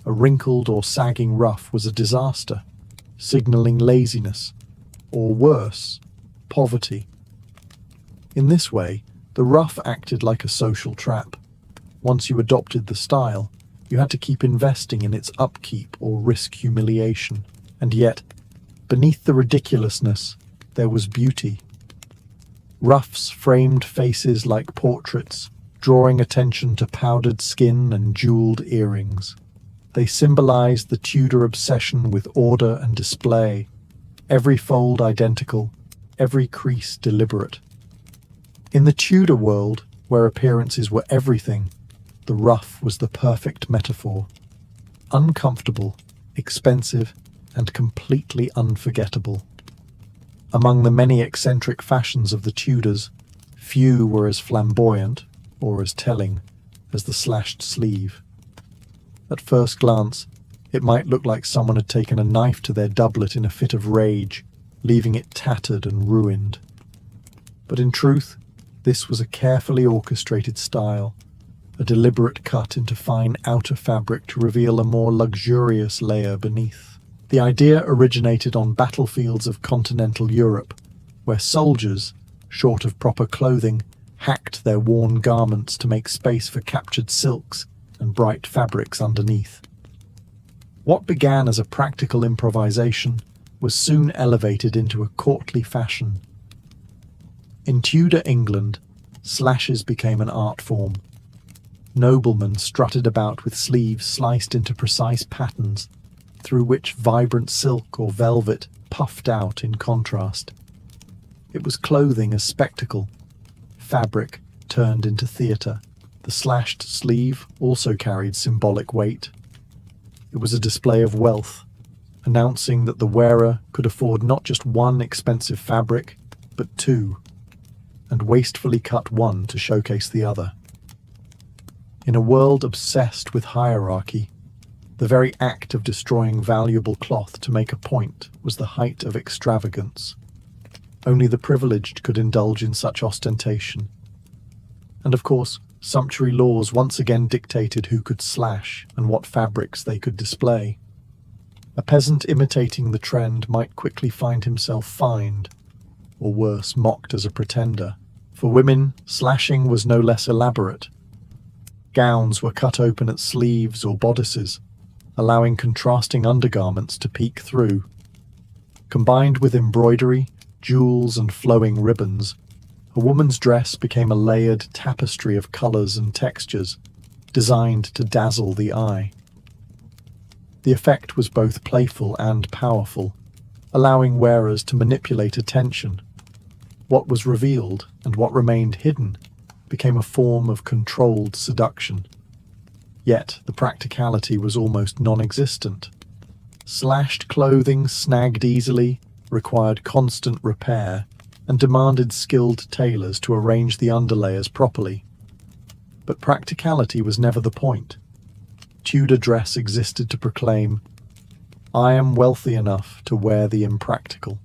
A wrinkled or sagging ruff was a disaster, signalling laziness, or worse, poverty. In this way, the ruff acted like a social trap. Once you adopted the style, you had to keep investing in its upkeep or risk humiliation. And yet, beneath the ridiculousness, there was beauty. Ruffs framed faces like portraits, drawing attention to powdered skin and jeweled earrings. They symbolized the Tudor obsession with order and display, every fold identical, every crease deliberate. In the Tudor world, where appearances were everything, the ruff was the perfect metaphor. Uncomfortable, expensive, and completely unforgettable. Among the many eccentric fashions of the Tudors, few were as flamboyant, or as telling, as the slashed sleeve. At first glance, it might look like someone had taken a knife to their doublet in a fit of rage, leaving it tattered and ruined. But in truth, this was a carefully orchestrated style, a deliberate cut into fine outer fabric to reveal a more luxurious layer beneath. The idea originated on battlefields of continental Europe, where soldiers, short of proper clothing, hacked their worn garments to make space for captured silks and bright fabrics underneath. What began as a practical improvisation was soon elevated into a courtly fashion. In Tudor England, slashes became an art form. Noblemen strutted about with sleeves sliced into precise patterns, through which vibrant silk or velvet puffed out in contrast. It was clothing as spectacle, fabric turned into theatre. The slashed sleeve also carried symbolic weight. It was a display of wealth, announcing that the wearer could afford not just one expensive fabric, but two, and wastefully cut one to showcase the other. In a world obsessed with hierarchy, the very act of destroying valuable cloth to make a point was the height of extravagance. Only the privileged could indulge in such ostentation. And of course, sumptuary laws once again dictated who could slash and what fabrics they could display. A peasant imitating the trend might quickly find himself fined, or worse, mocked as a pretender. For women, slashing was no less elaborate. Gowns were cut open at sleeves or bodices, allowing contrasting undergarments to peek through. Combined with embroidery, jewels, and flowing ribbons, a woman's dress became a layered tapestry of colours and textures, designed to dazzle the eye. The effect was both playful and powerful, allowing wearers to manipulate attention. What was revealed and what remained hidden became a form of controlled seduction. Yet the practicality was almost non-existent. Slashed clothing snagged easily, required constant repair, and demanded skilled tailors to arrange the underlayers properly. But practicality was never the point. Tudor dress existed to proclaim, "I am wealthy enough to wear the impractical."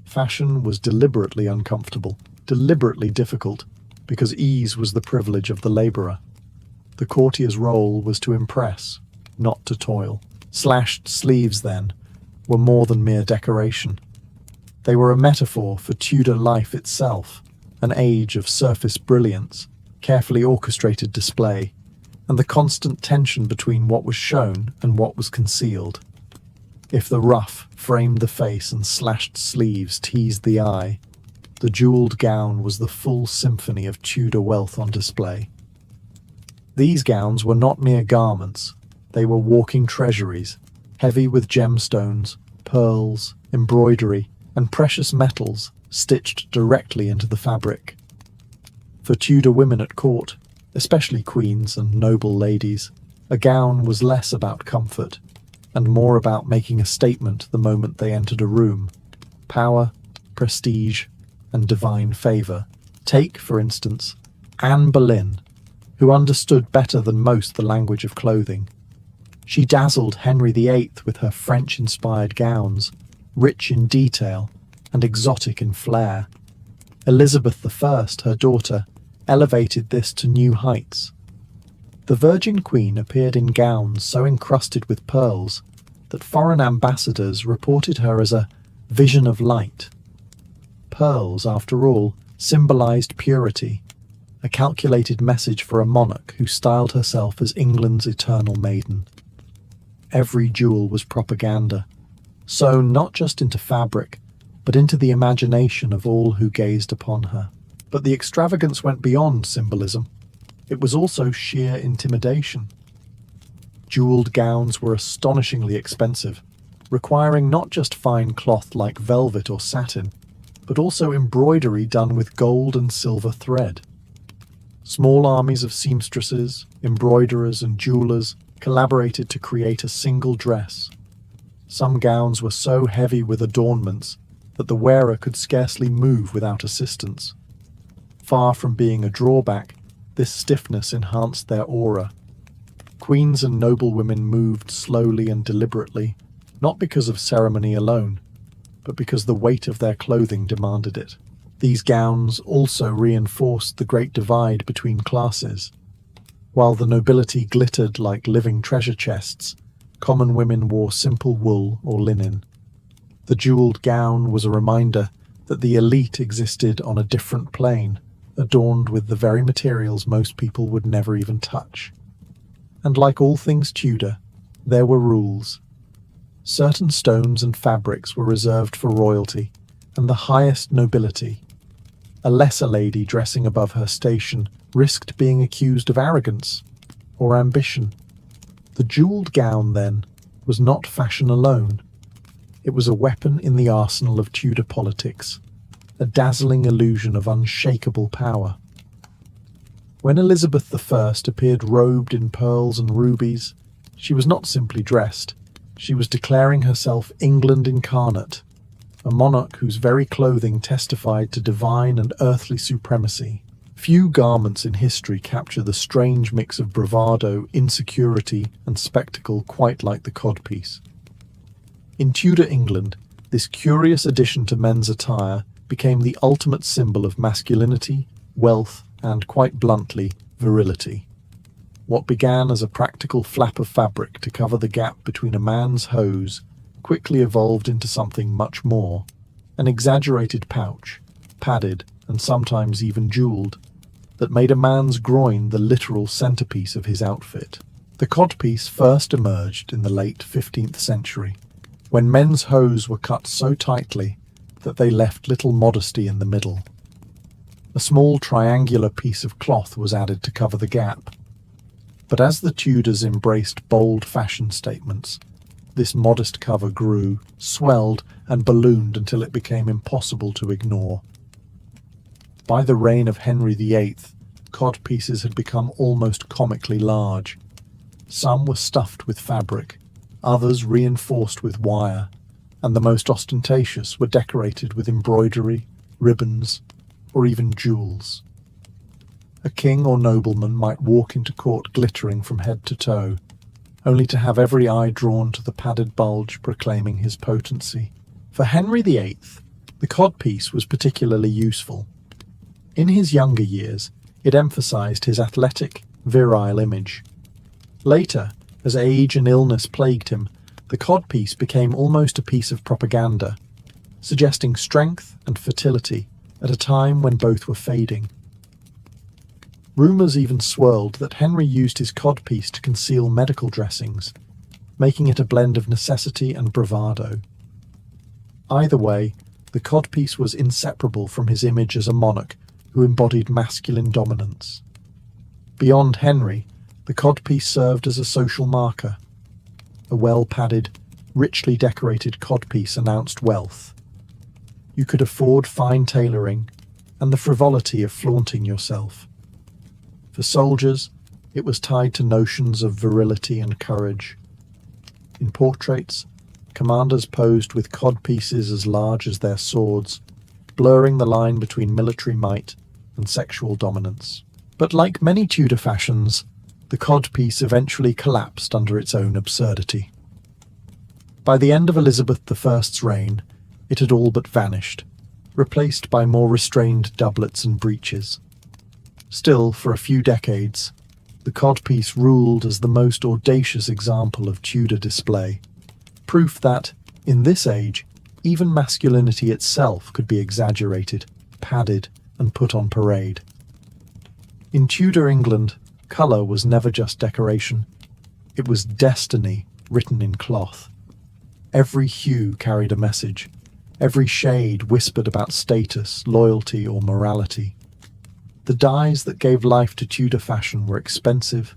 Fashion was deliberately uncomfortable, deliberately difficult, because ease was the privilege of the labourer. The courtier's role was to impress, not to toil. Slashed sleeves, then, were more than mere decoration. They were a metaphor for Tudor life itself, an age of surface brilliance, carefully orchestrated display, and the constant tension between what was shown and what was concealed. If the ruff framed the face and slashed sleeves teased the eye, the jewelled gown was the full symphony of Tudor wealth on display. These gowns were not mere garments, they were walking treasuries, heavy with gemstones, pearls, embroidery, and precious metals stitched directly into the fabric. For Tudor women at court, especially queens and noble ladies, a gown was less about comfort and more about making a statement the moment they entered a room. Power, prestige, and divine favour. Take, for instance, Anne Boleyn, who understood better than most the language of clothing. She dazzled Henry VIII with her French-inspired gowns, rich in detail and exotic in flair. Elizabeth I, her daughter, elevated this to new heights. The Virgin Queen appeared in gowns so encrusted with pearls that foreign ambassadors reported her as a vision of light. Pearls, after all, symbolized purity, a calculated message for a monarch who styled herself as England's eternal maiden. Every jewel was propaganda, sewn not just into fabric, but into the imagination of all who gazed upon her. But the extravagance went beyond symbolism. It was also sheer intimidation. Jeweled gowns were astonishingly expensive, requiring not just fine cloth like velvet or satin, but also embroidery done with gold and silver thread. Small armies of seamstresses, embroiderers, and jewelers collaborated to create a single dress. Some gowns were so heavy with adornments that the wearer could scarcely move without assistance. Far from being a drawback, this stiffness enhanced their aura. Queens and noblewomen moved slowly and deliberately, not because of ceremony alone, but because the weight of their clothing demanded it. These gowns also reinforced the great divide between classes. While the nobility glittered like living treasure chests, common women wore simple wool or linen. The jeweled gown was a reminder that the elite existed on a different plane, adorned with the very materials most people would never even touch. And like all things Tudor, there were rules. Certain stones and fabrics were reserved for royalty and the highest nobility. A lesser lady dressing above her station risked being accused of arrogance or ambition. The jeweled gown, then, was not fashion alone. It was a weapon in the arsenal of Tudor politics, a dazzling illusion of unshakable power. When Elizabeth I appeared robed in pearls and rubies, she was not simply dressed, she was declaring herself England incarnate, a monarch whose very clothing testified to divine and earthly supremacy. Few garments in history capture the strange mix of bravado, insecurity, and spectacle quite like the codpiece. In Tudor England, this curious addition to men's attire became the ultimate symbol of masculinity, wealth, and, quite bluntly, virility. What began as a practical flap of fabric to cover the gap between a man's hose quickly evolved into something much more, an exaggerated pouch, padded and sometimes even jeweled, that made a man's groin the literal centerpiece of his outfit. The codpiece first emerged in the late 15th century, when men's hose were cut so tightly that they left little modesty in the middle. A small triangular piece of cloth was added to cover the gap. But as the Tudors embraced bold fashion statements, this modest cover grew, swelled, and ballooned until it became impossible to ignore. By the reign of Henry VIII, codpieces had become almost comically large. Some were stuffed with fabric, others reinforced with wire, and the most ostentatious were decorated with embroidery, ribbons, or even jewels. A king or nobleman might walk into court glittering from head to toe, only to have every eye drawn to the padded bulge proclaiming his potency. For Henry VIII, the codpiece was particularly useful. In his younger years, it emphasized his athletic, virile image. Later, as age and illness plagued him, the codpiece became almost a piece of propaganda, suggesting strength and fertility at a time when both were fading. Rumours even swirled that Henry used his codpiece to conceal medical dressings, making it a blend of necessity and bravado. Either way, the codpiece was inseparable from his image as a monarch who embodied masculine dominance. Beyond Henry, the codpiece served as a social marker. A well-padded, richly decorated codpiece announced wealth. You could afford fine tailoring and the frivolity of flaunting yourself. For soldiers, it was tied to notions of virility and courage. In portraits, commanders posed with codpieces as large as their swords, blurring the line between military might and sexual dominance. But like many Tudor fashions, the codpiece eventually collapsed under its own absurdity. By the end of Elizabeth I's reign, it had all but vanished, replaced by more restrained doublets and breeches. Still, for a few decades, the codpiece ruled as the most audacious example of Tudor display, proof that, in this age, even masculinity itself could be exaggerated, padded, and put on parade. In Tudor England, colour was never just decoration. It was destiny written in cloth. Every hue carried a message. Every shade whispered about status, loyalty, or morality. The dyes that gave life to Tudor fashion were expensive,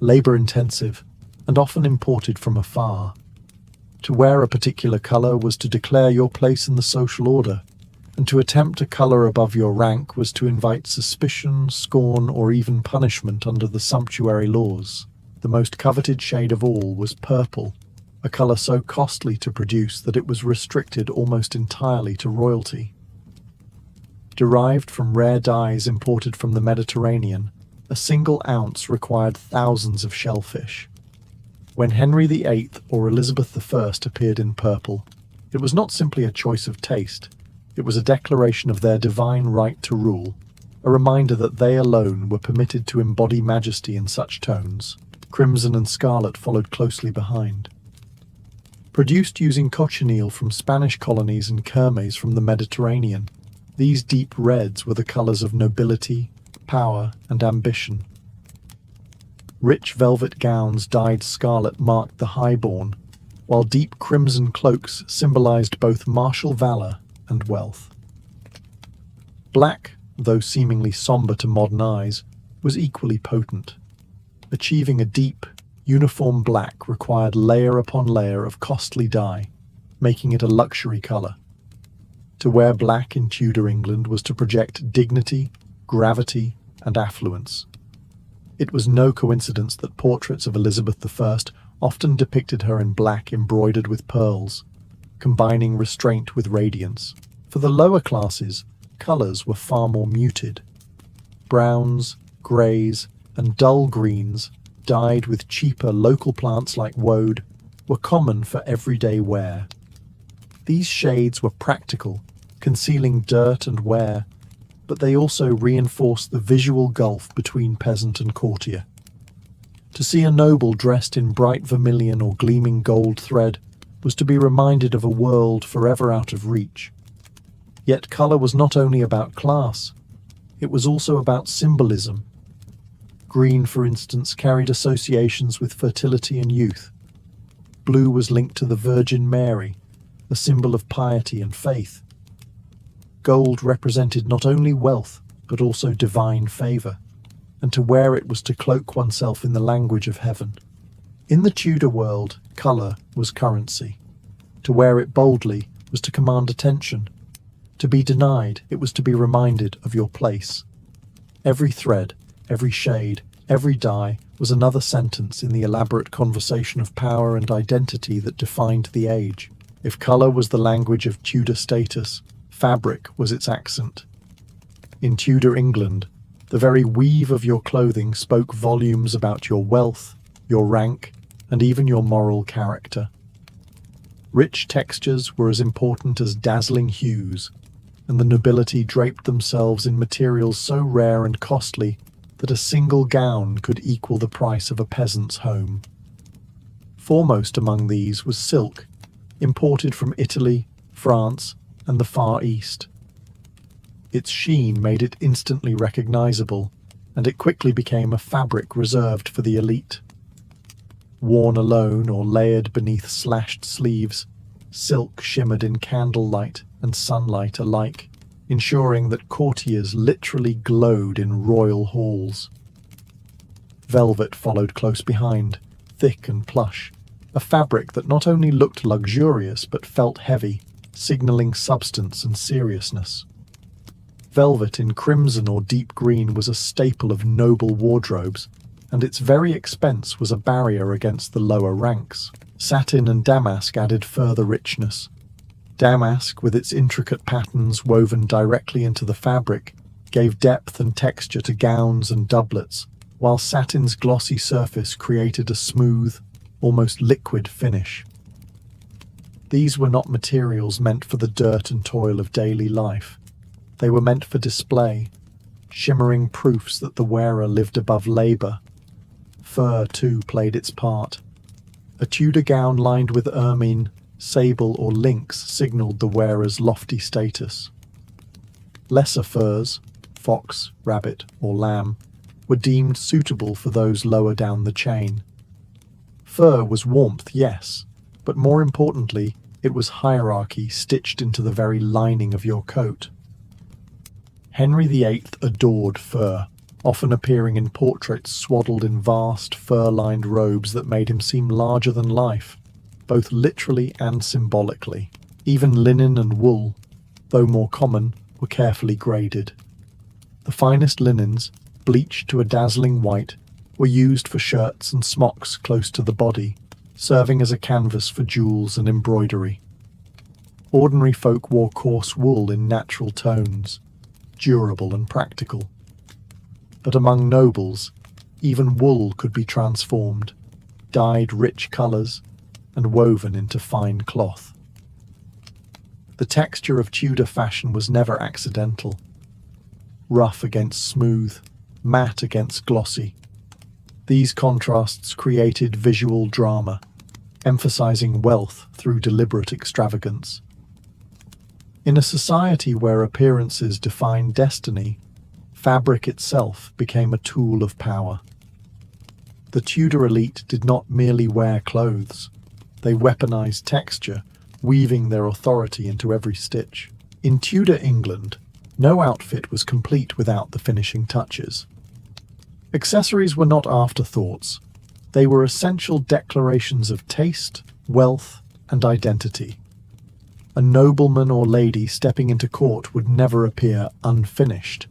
labour-intensive, and often imported from afar. To wear a particular colour was to declare your place in the social order, and to attempt a colour above your rank was to invite suspicion, scorn, or even punishment under the sumptuary laws. The most coveted shade of all was purple, a colour so costly to produce that it was restricted almost entirely to royalty. Derived from rare dyes imported from the Mediterranean, a single ounce required thousands of shellfish. When Henry VIII or Elizabeth I appeared in purple, it was not simply a choice of taste, it was a declaration of their divine right to rule, a reminder that they alone were permitted to embody majesty in such tones. Crimson and scarlet followed closely behind. Produced using cochineal from Spanish colonies and kermes from the Mediterranean, these deep reds were the colours of nobility, power, and ambition. Rich velvet gowns dyed scarlet marked the highborn, while deep crimson cloaks symbolized both martial valor and wealth. Black, though seemingly somber to modern eyes, was equally potent. Achieving a deep, uniform black required layer upon layer of costly dye, making it a luxury color. To wear black in Tudor England was to project dignity, gravity, and affluence. It was no coincidence that portraits of Elizabeth I often depicted her in black embroidered with pearls, combining restraint with radiance. For the lower classes, colors were far more muted. Browns, grays, and dull greens, dyed with cheaper local plants like woad, were common for everyday wear. These shades were practical, concealing dirt and wear, but they also reinforced the visual gulf between peasant and courtier. To see a noble dressed in bright vermilion or gleaming gold thread was to be reminded of a world forever out of reach. Yet colour was not only about class, it was also about symbolism. Green, for instance, carried associations with fertility and youth. Blue was linked to the Virgin Mary, a symbol of piety and faith. Gold represented not only wealth, but also divine favour, and to wear it was to cloak oneself in the language of heaven. In the Tudor world, colour was currency. To wear it boldly was to command attention. To be denied, it was to be reminded of your place. Every thread, every shade, every dye was another sentence in the elaborate conversation of power and identity that defined the age. If colour was the language of Tudor status, fabric was its accent. In Tudor England, the very weave of your clothing spoke volumes about your wealth, your rank, and even your moral character. Rich textures were as important as dazzling hues, and the nobility draped themselves in materials so rare and costly that a single gown could equal the price of a peasant's home. Foremost among these was silk, imported from Italy, France, and the Far East. Its sheen made it instantly recognizable, and it quickly became a fabric reserved for the elite. Worn alone or layered beneath slashed sleeves, silk shimmered in candlelight and sunlight alike, ensuring that courtiers literally glowed in royal halls. Velvet followed close behind, thick and plush, a fabric that not only looked luxurious but felt heavy, signaling substance and seriousness. Velvet in crimson or deep green was a staple of noble wardrobes, and its very expense was a barrier against the lower ranks. Satin and damask added further richness. Damask, with its intricate patterns woven directly into the fabric, gave depth and texture to gowns and doublets, while satin's glossy surface created a smooth, almost liquid finish. These were not materials meant for the dirt and toil of daily life. They were meant for display, shimmering proofs that the wearer lived above labour. Fur, too, played its part. A Tudor gown lined with ermine, sable, or lynx signalled the wearer's lofty status. Lesser furs, fox, rabbit, or lamb, were deemed suitable for those lower down the chain. Fur was warmth, yes, but more importantly, it was hierarchy stitched into the very lining of your coat. Henry VIII adored fur. often appearing in portraits swaddled in vast, fur-lined robes that made him seem larger than life, both literally and symbolically. Even linen and wool, though more common, were carefully graded. The finest linens, bleached to a dazzling white, were used for shirts and smocks close to the body, serving as a canvas for jewels and embroidery. Ordinary folk wore coarse wool in natural tones, durable and practical. But among nobles, even wool could be transformed, dyed rich colours, and woven into fine cloth. The texture of Tudor fashion was never accidental. Rough against smooth, matte against glossy. These contrasts created visual drama, emphasizing wealth through deliberate extravagance. In a society where appearances define destiny, fabric itself became a tool of power. The Tudor elite did not merely wear clothes. They weaponized texture, weaving their authority into every stitch. In Tudor England, no outfit was complete without the finishing touches. Accessories were not afterthoughts. They were essential declarations of taste, wealth, and identity. A nobleman or lady stepping into court would never appear unfinished.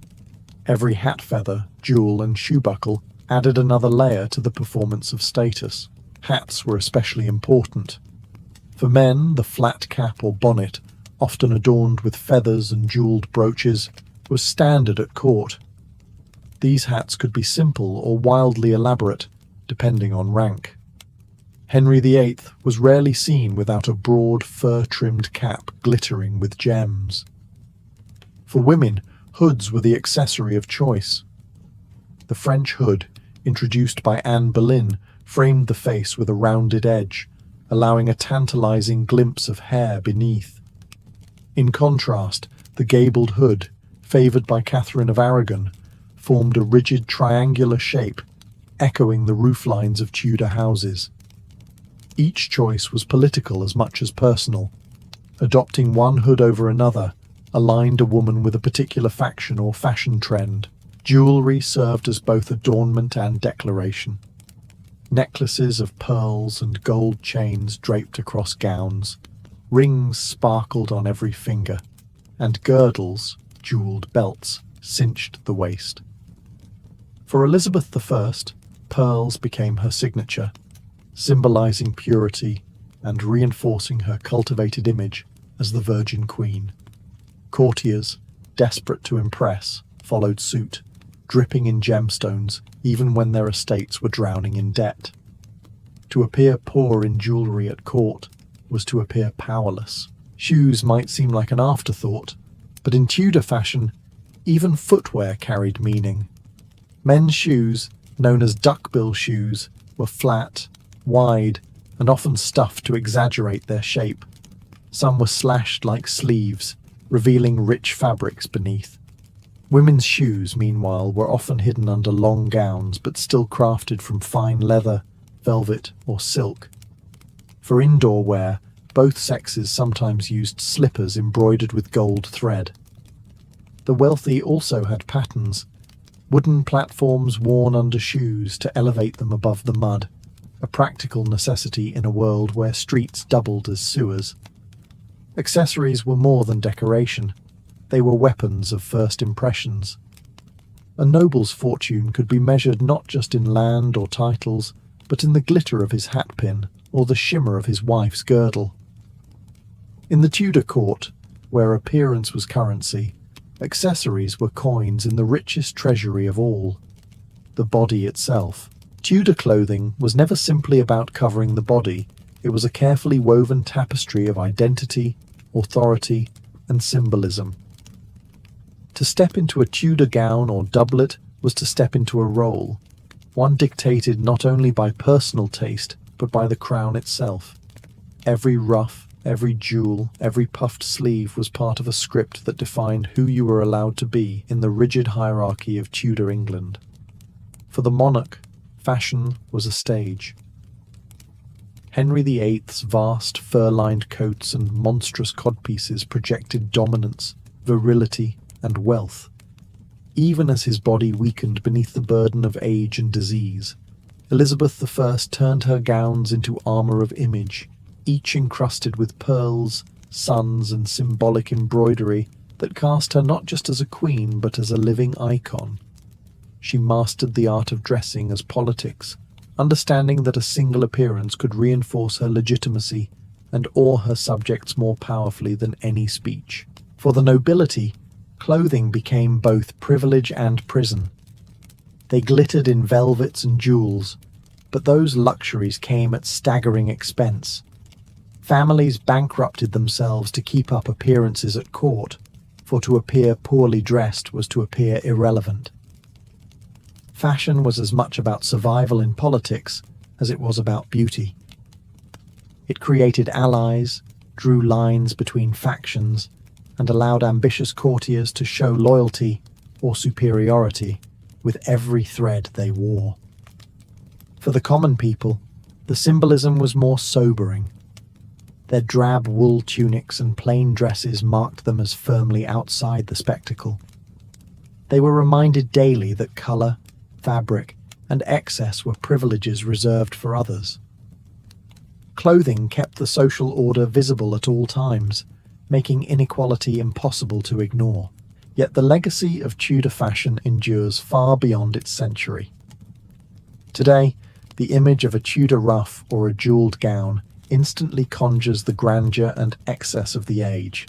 Every hat feather, jewel, and shoe buckle added another layer to the performance of status. Hats were especially important. For men, the flat cap or bonnet, often adorned with feathers and jeweled brooches, was standard at court. These hats could be simple or wildly elaborate, depending on rank. Henry VIII was rarely seen without a broad, fur-trimmed cap glittering with gems. For women, hoods were the accessory of choice. The French hood, introduced by Anne Boleyn, framed the face with a rounded edge, allowing a tantalizing glimpse of hair beneath. In contrast, the gabled hood, favoured by Catherine of Aragon, formed a rigid triangular shape, echoing the rooflines of Tudor houses. Each choice was political as much as personal. Adopting one hood over another aligned a woman with a particular faction or fashion trend. Jewellery served as both adornment and declaration. Necklaces of pearls and gold chains draped across gowns, rings sparkled on every finger, and girdles, jewelled belts, cinched the waist. For Elizabeth I, pearls became her signature, symbolizing purity and reinforcing her cultivated image as the Virgin Queen. Courtiers, desperate to impress, followed suit, dripping in gemstones even when their estates were drowning in debt. To appear poor in jewellery at court was to appear powerless. Shoes might seem like an afterthought, but in Tudor fashion, even footwear carried meaning. Men's shoes, known as duckbill shoes, were flat, wide, and often stuffed to exaggerate their shape. Some were slashed like sleeves, revealing rich fabrics beneath. Women's shoes, meanwhile, were often hidden under long gowns, but still crafted from fine leather, velvet, or silk. For indoor wear, both sexes sometimes used slippers embroidered with gold thread. The wealthy also had pattens, wooden platforms worn under shoes to elevate them above the mud, a practical necessity in a world where streets doubled as sewers. Accessories were more than decoration. They were weapons of first impressions. A noble's fortune could be measured not just in land or titles, but in the glitter of his hatpin or the shimmer of his wife's girdle. In the Tudor court, where appearance was currency, accessories were coins in the richest treasury of all, the body itself. Tudor clothing was never simply about covering the body. It was a carefully woven tapestry of identity, authority, and symbolism. To step into a Tudor gown or doublet was to step into a role, one dictated not only by personal taste, but by the crown itself. Every ruff, every jewel, every puffed sleeve was part of a script that defined who you were allowed to be in the rigid hierarchy of Tudor England. For the monarch, fashion was a stage. Henry VIII's vast fur-lined coats and monstrous codpieces projected dominance, virility, and wealth. even as his body weakened beneath the burden of age and disease. Elizabeth I turned her gowns into armor of image, each encrusted with pearls, suns, and symbolic embroidery that cast her not just as a queen but as a living icon. She mastered the art of dressing as politics, understanding that a single appearance could reinforce her legitimacy and awe her subjects more powerfully than any speech. For the nobility, clothing became both privilege and prison. They glittered in velvets and jewels, but those luxuries came at staggering expense. Families bankrupted themselves to keep up appearances at court, for to appear poorly dressed was to appear irrelevant. Fashion was as much about survival in politics as it was about beauty. It created allies, drew lines between factions, and allowed ambitious courtiers to show loyalty or superiority with every thread they wore. For the common people, the symbolism was more sobering. Their drab wool tunics and plain dresses marked them as firmly outside the spectacle. They were reminded daily that colour, fabric, and excess were privileges reserved for others. Clothing kept the social order visible at all times, making inequality impossible to ignore. Yet the legacy of Tudor fashion endures far beyond its century. Today, the image of a Tudor ruff or a jewelled gown instantly conjures the grandeur and excess of the age.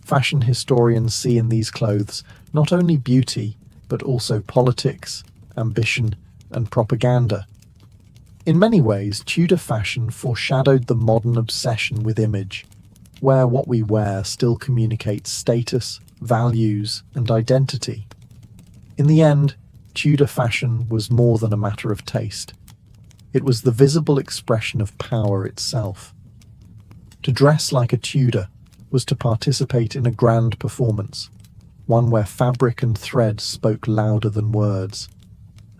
Fashion historians see in these clothes not only beauty, but also politics, ambition, and propaganda. In many ways, Tudor fashion foreshadowed the modern obsession with image, where what we wear still communicates status, values, and identity. In the end, Tudor fashion was more than a matter of taste. It was the visible expression of power itself. To dress like a Tudor was to participate in a grand performance, one where fabric and thread spoke louder than words,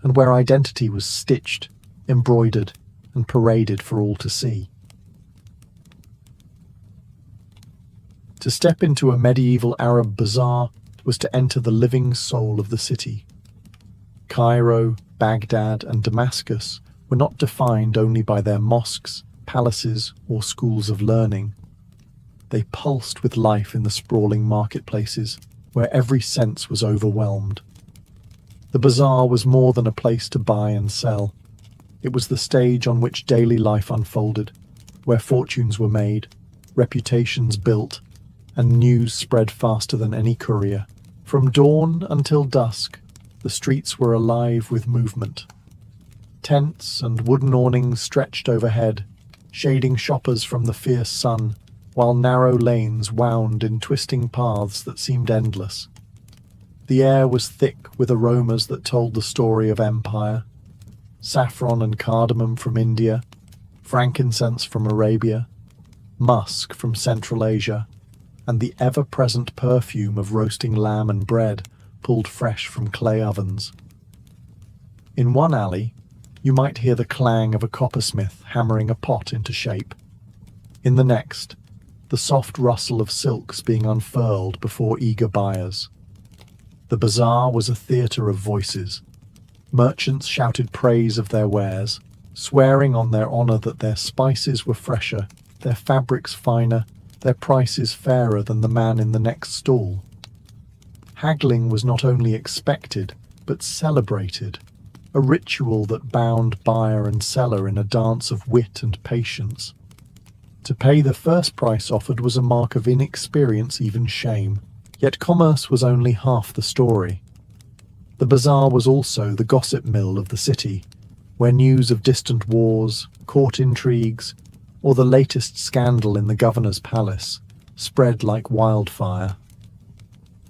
and where identity was stitched, embroidered, and paraded for all to see. To step into a medieval Arab bazaar was to enter the living soul of the city. Cairo, Baghdad, and Damascus were not defined only by their mosques, palaces, or schools of learning. They pulsed with life in the sprawling marketplaces, where every sense was overwhelmed. The bazaar was more than a place to buy and sell. It was the stage on which daily life unfolded, where fortunes were made, reputations built, and news spread faster than any courier. From dawn until dusk, the streets were alive with movement. Tents and wooden awnings stretched overhead, shading shoppers from the fierce sun, while narrow lanes wound in twisting paths that seemed endless. The air was thick with aromas that told the story of empire. Saffron and cardamom from India, frankincense from Arabia, musk from Central Asia, and the ever-present perfume of roasting lamb and bread pulled fresh from clay ovens. In one alley, you might hear the clang of a coppersmith hammering a pot into shape. In the next, the soft rustle of silks being unfurled before eager buyers. The bazaar was a theatre of voices. Merchants shouted praise of their wares, swearing on their honour that their spices were fresher, their fabrics finer, their prices fairer than the man in the next stall. Haggling was not only expected, but celebrated, a ritual that bound buyer and seller in a dance of wit and patience. To pay the first price offered was a mark of inexperience, even shame. Yet commerce was only half the story. The bazaar was also the gossip mill of the city, where news of distant wars, court intrigues, or the latest scandal in the governor's palace spread like wildfire.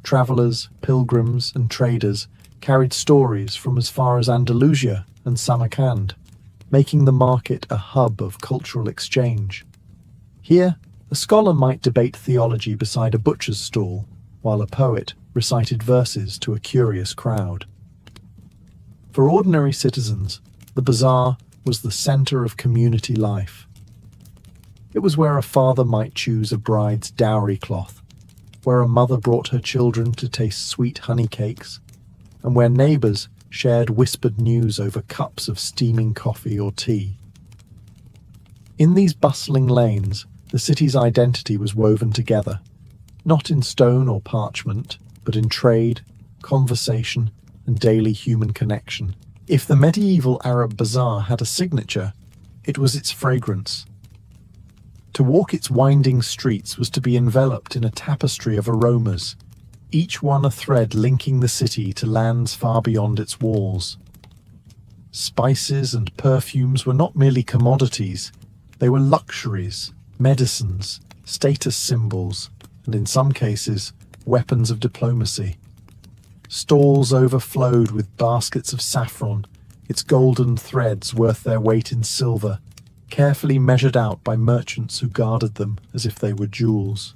Travellers, pilgrims, and traders carried stories from as far as Andalusia and Samarkand, making the market a hub of cultural exchange. Here, a scholar might debate theology beside a butcher's stall, while a poet recited verses to a curious crowd. For ordinary citizens, the bazaar was the centre of community life. It was where a father might choose a bride's dowry cloth, where a mother brought her children to taste sweet honey cakes, and where neighbours shared whispered news over cups of steaming coffee or tea. In these bustling lanes, the city's identity was woven together, not in stone or parchment, but in trade, conversation, and daily human connection. If the medieval Arab bazaar had a signature, it was its fragrance. To walk its winding streets was to be enveloped in a tapestry of aromas, each one a thread linking the city to lands far beyond its walls. Spices and perfumes were not merely commodities, they were luxuries, medicines, status symbols, and in some cases, weapons of diplomacy. Stalls overflowed with baskets of saffron, its golden threads worth their weight in silver, carefully measured out by merchants who guarded them as if they were jewels.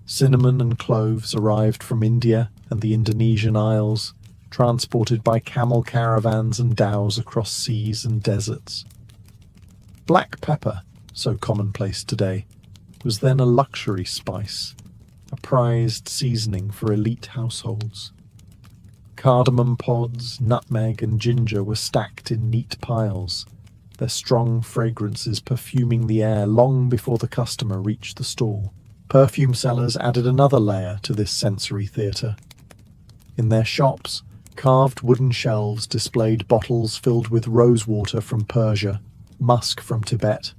Cinnamon and cloves arrived from India and the Indonesian Isles, transported by camel caravans and dhows across seas and deserts. Black pepper, so commonplace today, was then a luxury spice, a prized seasoning for elite households. Cardamom pods, nutmeg, and ginger were stacked in neat piles, their strong fragrances perfuming the air long before the customer reached the stall. Perfume sellers added another layer to this sensory theatre. In their shops, carved wooden shelves displayed bottles filled with rosewater from Persia, musk from Tibet,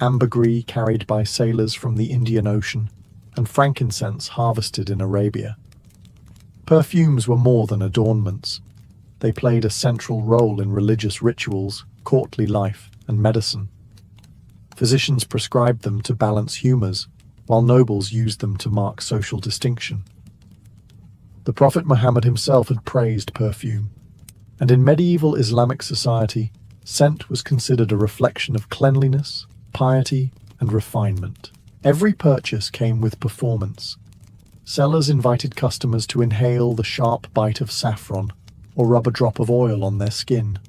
ambergris carried by sailors from the Indian Ocean, and frankincense harvested in Arabia. Perfumes were more than adornments. They played a central role in religious rituals, courtly life, and medicine. Physicians prescribed them to balance humours, while nobles used them to mark social distinction. The Prophet Muhammad himself had praised perfume, and in medieval Islamic society, scent was considered a reflection of cleanliness, piety, and refinement. Every purchase came with performance. Sellers invited customers to inhale the sharp bite of saffron or rub a drop of oil on their skin.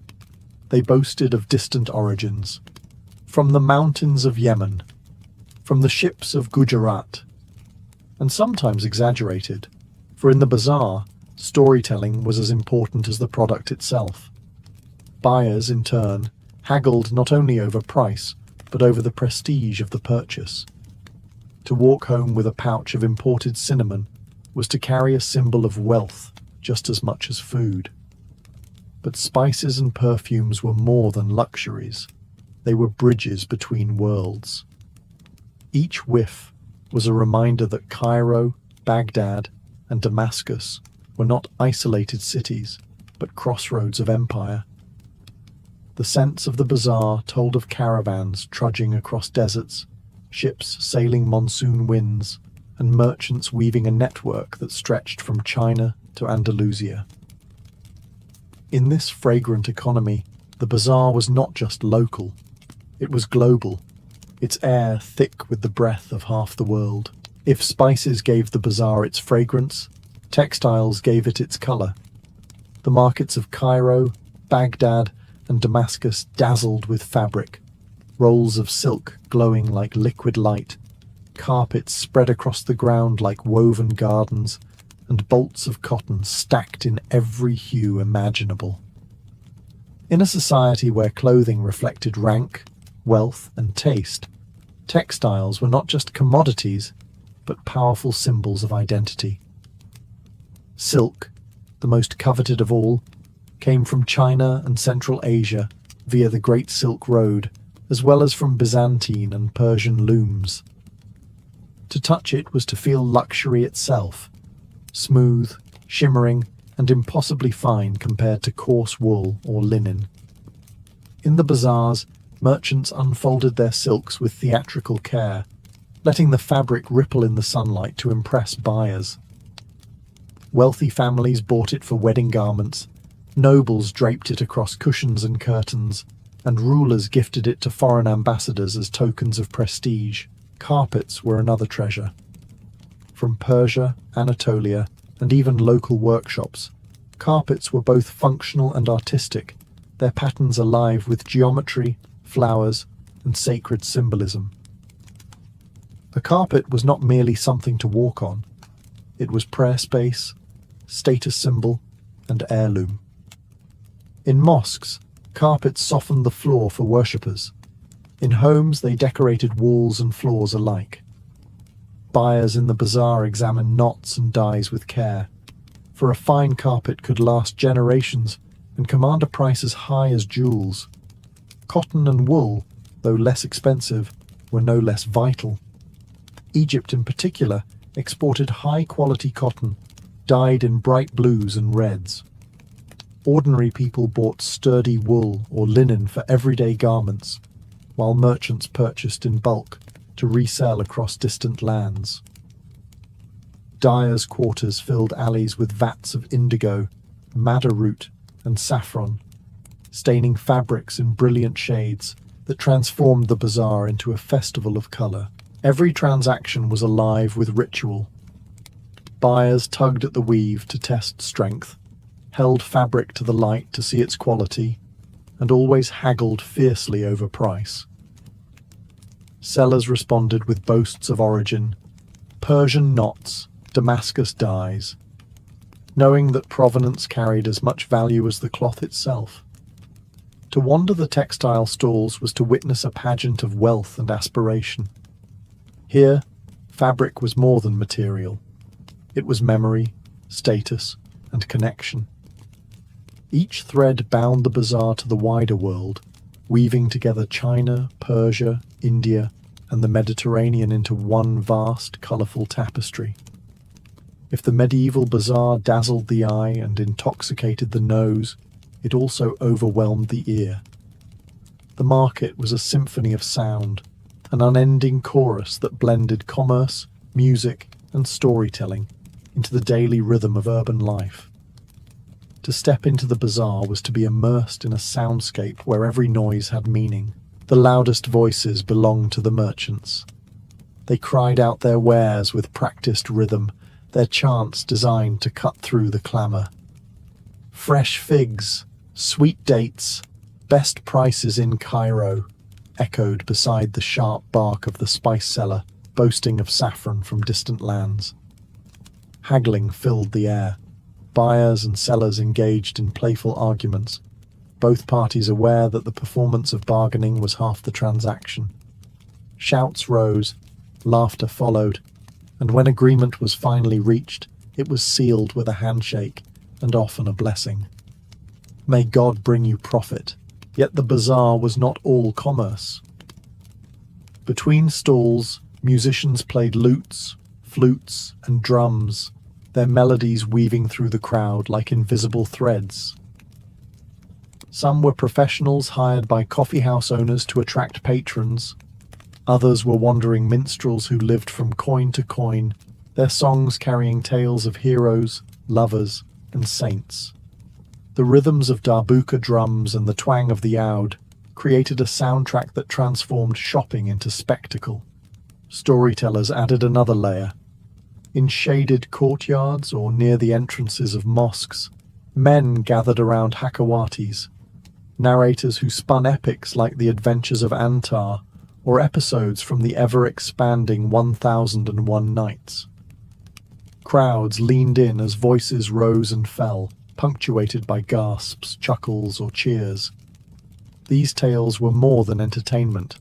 They boasted of distant origins, from the mountains of Yemen, from the ships of Gujarat, and sometimes exaggerated, for in the bazaar, storytelling was as important as the product itself. Buyers, in turn, haggled not only over price, but over the prestige of the purchase. To walk home with a pouch of imported cinnamon was to carry a symbol of wealth just as much as food. But spices and perfumes were more than luxuries. They were bridges between worlds. Each whiff was a reminder that Cairo, Baghdad, and Damascus were not isolated cities, but crossroads of empire. The scents of the bazaar told of caravans trudging across deserts, ships sailing monsoon winds, and merchants weaving a network that stretched from China to Andalusia. In this fragrant economy, the bazaar was not just local, it was global, its air thick with the breath of half the world. If spices gave the bazaar its fragrance, textiles gave it its colour. The markets of Cairo, Baghdad, and Damascus dazzled with fabric, rolls of silk glowing like liquid light, carpets spread across the ground like woven gardens, and bolts of cotton stacked in every hue imaginable. In a society where clothing reflected rank, wealth, and taste, textiles were not just commodities, but powerful symbols of identity. Silk, the most coveted of all, came from China and Central Asia via the Great Silk Road, as well as from Byzantine and Persian looms. To touch it was to feel luxury itself, smooth, shimmering, and impossibly fine compared to coarse wool or linen. In the bazaars, merchants unfolded their silks with theatrical care, letting the fabric ripple in the sunlight to impress buyers. Wealthy families bought it for wedding garments, nobles draped it across cushions and curtains, and rulers gifted it to foreign ambassadors as tokens of prestige. Carpets were another treasure. From Persia, Anatolia, and even local workshops, carpets were both functional and artistic, their patterns alive with geometry, flowers, and sacred symbolism. A carpet was not merely something to walk on. It was prayer space, status symbol, and heirloom. In mosques, carpets softened the floor for worshippers. In homes, they decorated walls and floors alike. Buyers in the bazaar examined knots and dyes with care, for a fine carpet could last generations and command a price as high as jewels. Cotton and wool, though less expensive, were no less vital. Egypt in particular exported high-quality cotton, dyed in bright blues and reds. Ordinary people bought sturdy wool or linen for everyday garments, while merchants purchased in bulk to resell across distant lands. Dyers' quarters filled alleys with vats of indigo, madder root, and saffron, staining fabrics in brilliant shades that transformed the bazaar into a festival of colour. Every transaction was alive with ritual. Buyers tugged at the weave to test strength, held fabric to the light to see its quality, and always haggled fiercely over price. Sellers responded with boasts of origin, Persian knots, Damascus dyes, knowing that provenance carried as much value as the cloth itself. To wander the textile stalls was to witness a pageant of wealth and aspiration. Here, fabric was more than material. It was memory, status, and connection. Each thread bound the bazaar to the wider world, weaving together China, Persia, India, and the Mediterranean into one vast, colourful tapestry. If the medieval bazaar dazzled the eye and intoxicated the nose, it also overwhelmed the ear. The market was a symphony of sound, an unending chorus that blended commerce, music, and storytelling into the daily rhythm of urban life. To step into the bazaar was to be immersed in a soundscape where every noise had meaning. The loudest voices belonged to the merchants. They cried out their wares with practiced rhythm, their chants designed to cut through the clamour. Fresh figs, sweet dates, best prices in Cairo, echoed beside the sharp bark of the spice seller, boasting of saffron from distant lands. Haggling filled the air. Buyers and sellers engaged in playful arguments, both parties aware that the performance of bargaining was half the transaction. Shouts rose, laughter followed, and when agreement was finally reached, it was sealed with a handshake and often a blessing. May God bring you profit. Yet the bazaar was not all commerce. Between stalls, musicians played lutes, flutes, and drums, their melodies weaving through the crowd like invisible threads. Some were professionals hired by coffeehouse owners to attract patrons. Others were wandering minstrels who lived from coin to coin, their songs carrying tales of heroes, lovers, and saints. The rhythms of darbuka drums and the twang of the oud created a soundtrack that transformed shopping into spectacle. Storytellers added another layer. In shaded courtyards or near the entrances of mosques, men gathered around hakawatis, narrators who spun epics like the adventures of Antar or episodes from the ever-expanding 1001 Nights. Crowds leaned in as voices rose and fell, punctuated by gasps, chuckles, or cheers. These tales were more than entertainment.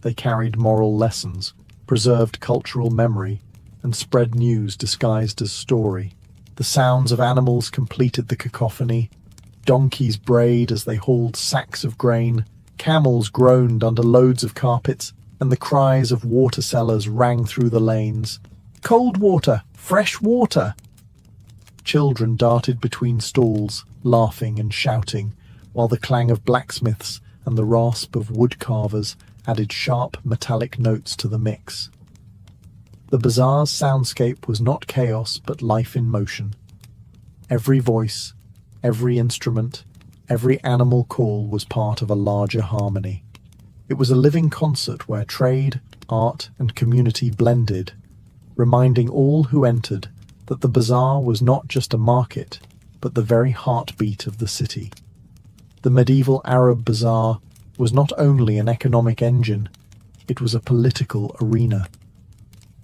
They carried moral lessons, preserved cultural memory, and spread news disguised as story. The sounds of animals completed the cacophony. Donkeys brayed as they hauled sacks of grain, camels groaned under loads of carpets, and the cries of water sellers rang through the lanes. Cold water! Fresh water! Children darted between stalls, laughing and shouting, while the clang of blacksmiths and the rasp of wood carvers added sharp metallic notes to the mix. The bazaar's soundscape was not chaos but life in motion. Every voice, every instrument, every animal call was part of a larger harmony. It was a living concert where trade, art, and community blended, reminding all who entered that the bazaar was not just a market, but the very heartbeat of the city. The medieval Arab bazaar was not only an economic engine, it was a political arena.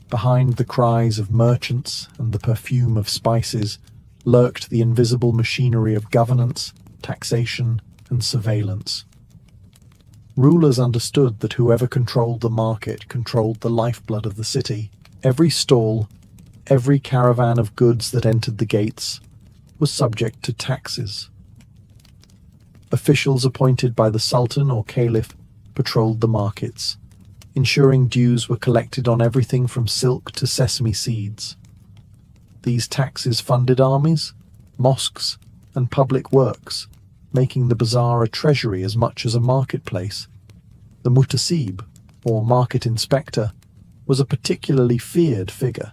Behind the cries of merchants and the perfume of spices lurked the invisible machinery of governance, taxation, and surveillance. Rulers understood that whoever controlled the market controlled the lifeblood of the city. Every stall, every caravan of goods that entered the gates was subject to taxes. Officials appointed by the Sultan or Caliph patrolled the markets, ensuring dues were collected on everything from silk to sesame seeds. These taxes funded armies, mosques, and public works, making the bazaar a treasury as much as a marketplace. The mutasib, or market inspector, was a particularly feared figure.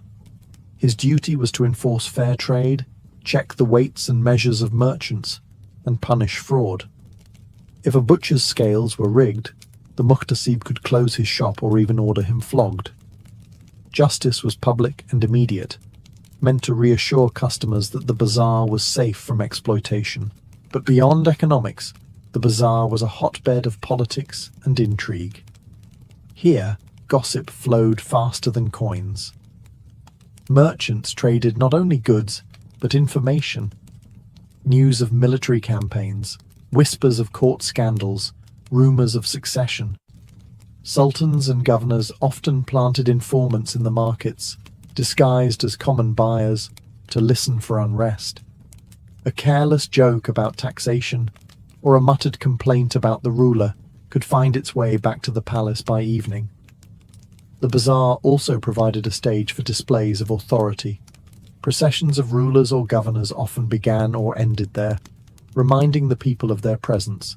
His duty was to enforce fair trade, check the weights and measures of merchants, and punish fraud. If a butcher's scales were rigged, the muhtasib could close his shop or even order him flogged. Justice was public and immediate, meant to reassure customers that the bazaar was safe from exploitation. But beyond economics, the bazaar was a hotbed of politics and intrigue. Here, gossip flowed faster than coins. Merchants traded not only goods, but information. News of military campaigns, whispers of court scandals, rumors of succession. Sultans and governors often planted informants in the markets, disguised as common buyers, to listen for unrest. A careless joke about taxation, or a muttered complaint about the ruler, could find its way back to the palace by evening. The bazaar also provided a stage for displays of authority. Processions of rulers or governors often began or ended there, reminding the people of their presence.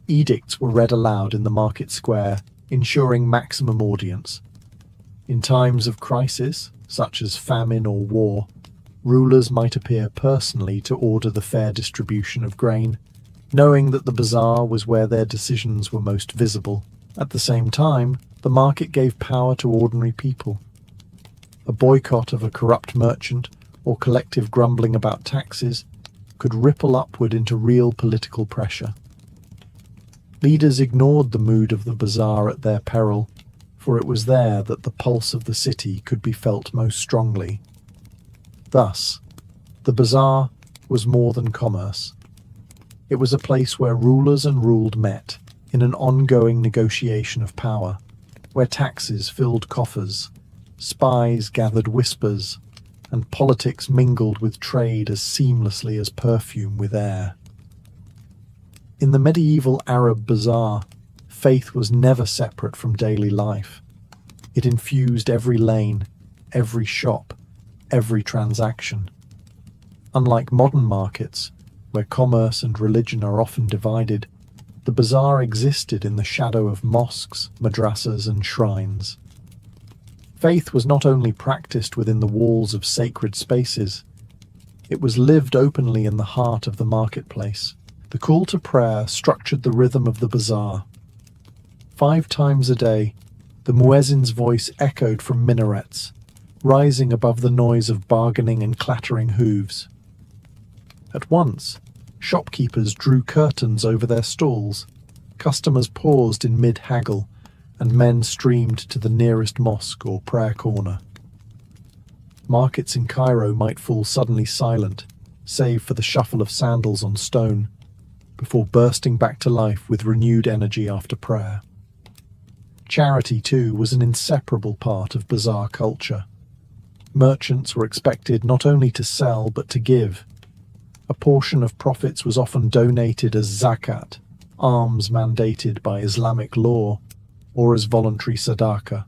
Edicts were read aloud in the market square, ensuring maximum audience. In times of crisis, such as famine or war, rulers might appear personally to order the fair distribution of grain, knowing that the bazaar was where their decisions were most visible. At the same time, the market gave power to ordinary people. A boycott of a corrupt merchant or collective grumbling about taxes could ripple upward into real political pressure. Leaders ignored the mood of the bazaar at their peril, for it was there that the pulse of the city could be felt most strongly. Thus, the bazaar was more than commerce. It was a place where rulers and ruled met, in an ongoing negotiation of power, where taxes filled coffers, spies gathered whispers, and politics mingled with trade as seamlessly as perfume with air. In the medieval Arab bazaar, faith was never separate from daily life. It infused every lane, every shop, every transaction. Unlike modern markets, where commerce and religion are often divided, the bazaar existed in the shadow of mosques, madrasas, and shrines. Faith was not only practiced within the walls of sacred spaces, it was lived openly in the heart of the marketplace. The call to prayer structured the rhythm of the bazaar. 5 times a day, the muezzin's voice echoed from minarets, rising above the noise of bargaining and clattering hooves. At once, shopkeepers drew curtains over their stalls, customers paused in mid-haggle, and men streamed to the nearest mosque or prayer corner. Markets in Cairo might fall suddenly silent, save for the shuffle of sandals on stone, before bursting back to life with renewed energy after prayer. Charity, too, was an inseparable part of bazaar culture. Merchants were expected not only to sell but to give. A portion of profits was often donated as zakat, alms mandated by Islamic law, or as voluntary sadaqah.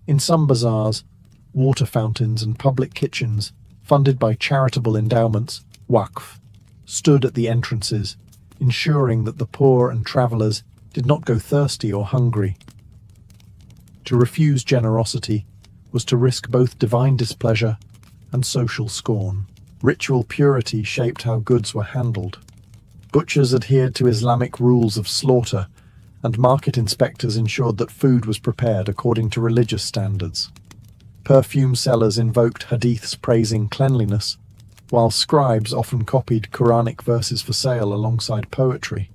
In some bazaars, water fountains and public kitchens, funded by charitable endowments, waqf, stood at the entrances, ensuring that the poor and travellers did not go thirsty or hungry. To refuse generosity was to risk both divine displeasure and social scorn. Ritual purity shaped how goods were handled. Butchers adhered to Islamic rules of slaughter, and market inspectors ensured that food was prepared according to religious standards. Perfume sellers invoked hadiths praising cleanliness, while scribes often copied Quranic verses for sale alongside poetry.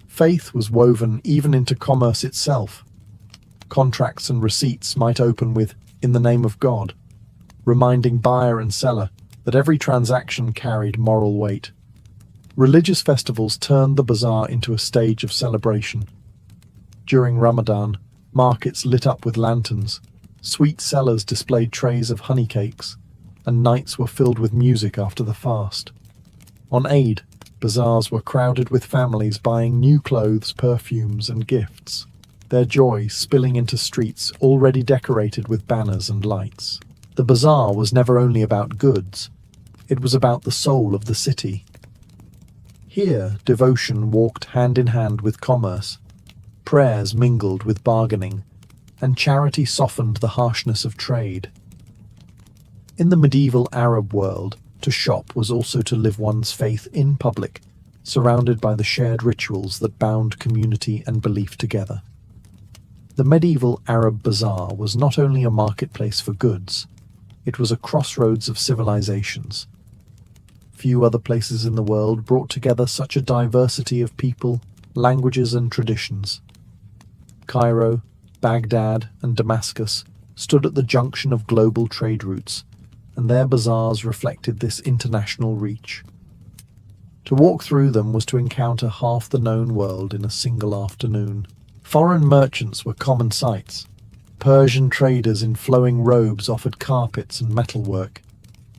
Faith was woven even into commerce itself. Contracts and receipts might open with, "In the name of God," reminding buyer and seller that every transaction carried moral weight. Religious festivals turned the bazaar into a stage of celebration. During Ramadan, markets lit up with lanterns, sweet sellers displayed trays of honey cakes, and nights were filled with music after the fast. On Eid, bazaars were crowded with families buying new clothes, perfumes, and gifts, their joy spilling into streets already decorated with banners and lights. The bazaar was never only about goods, it was about the soul of the city. Here, devotion walked hand in hand with commerce, prayers mingled with bargaining, and charity softened the harshness of trade. In the medieval Arab world, to shop was also to live one's faith in public, surrounded by the shared rituals that bound community and belief together. The medieval Arab bazaar was not only a marketplace for goods, it was a crossroads of civilizations. Few other places in the world brought together such a diversity of people, languages, and traditions. Cairo, Baghdad, and Damascus stood at the junction of global trade routes, and their bazaars reflected this international reach. To walk through them was to encounter half the known world in a single afternoon. Foreign merchants were common sights. Persian traders in flowing robes offered carpets and metalwork.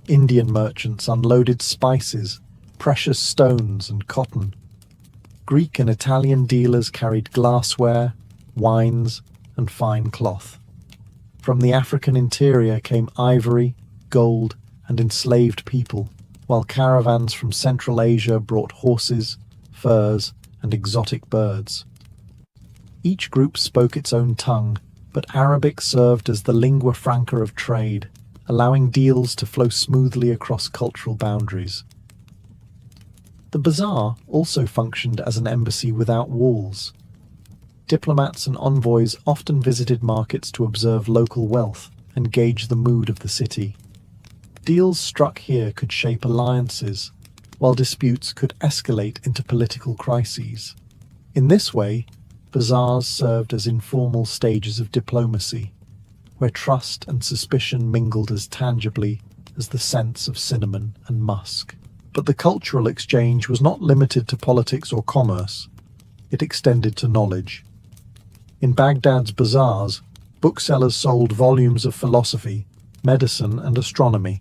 Indian merchants unloaded spices, precious stones, and cotton. Greek and Italian dealers carried glassware, wines, and fine cloth. From the African interior came ivory, gold, and enslaved people, while caravans from Central Asia brought horses, furs, and exotic birds. Each group spoke its own tongue, but Arabic served as the lingua franca of trade, allowing deals to flow smoothly across cultural boundaries. The bazaar also functioned as an embassy without walls. Diplomats and envoys often visited markets to observe local wealth and gauge the mood of the city. Deals struck here could shape alliances, while disputes could escalate into political crises. In this way, bazaars served as informal stages of diplomacy, where trust and suspicion mingled as tangibly as the scents of cinnamon and musk. But the cultural exchange was not limited to politics or commerce. It extended to knowledge. In Baghdad's bazaars, booksellers sold volumes of philosophy, medicine, and astronomy,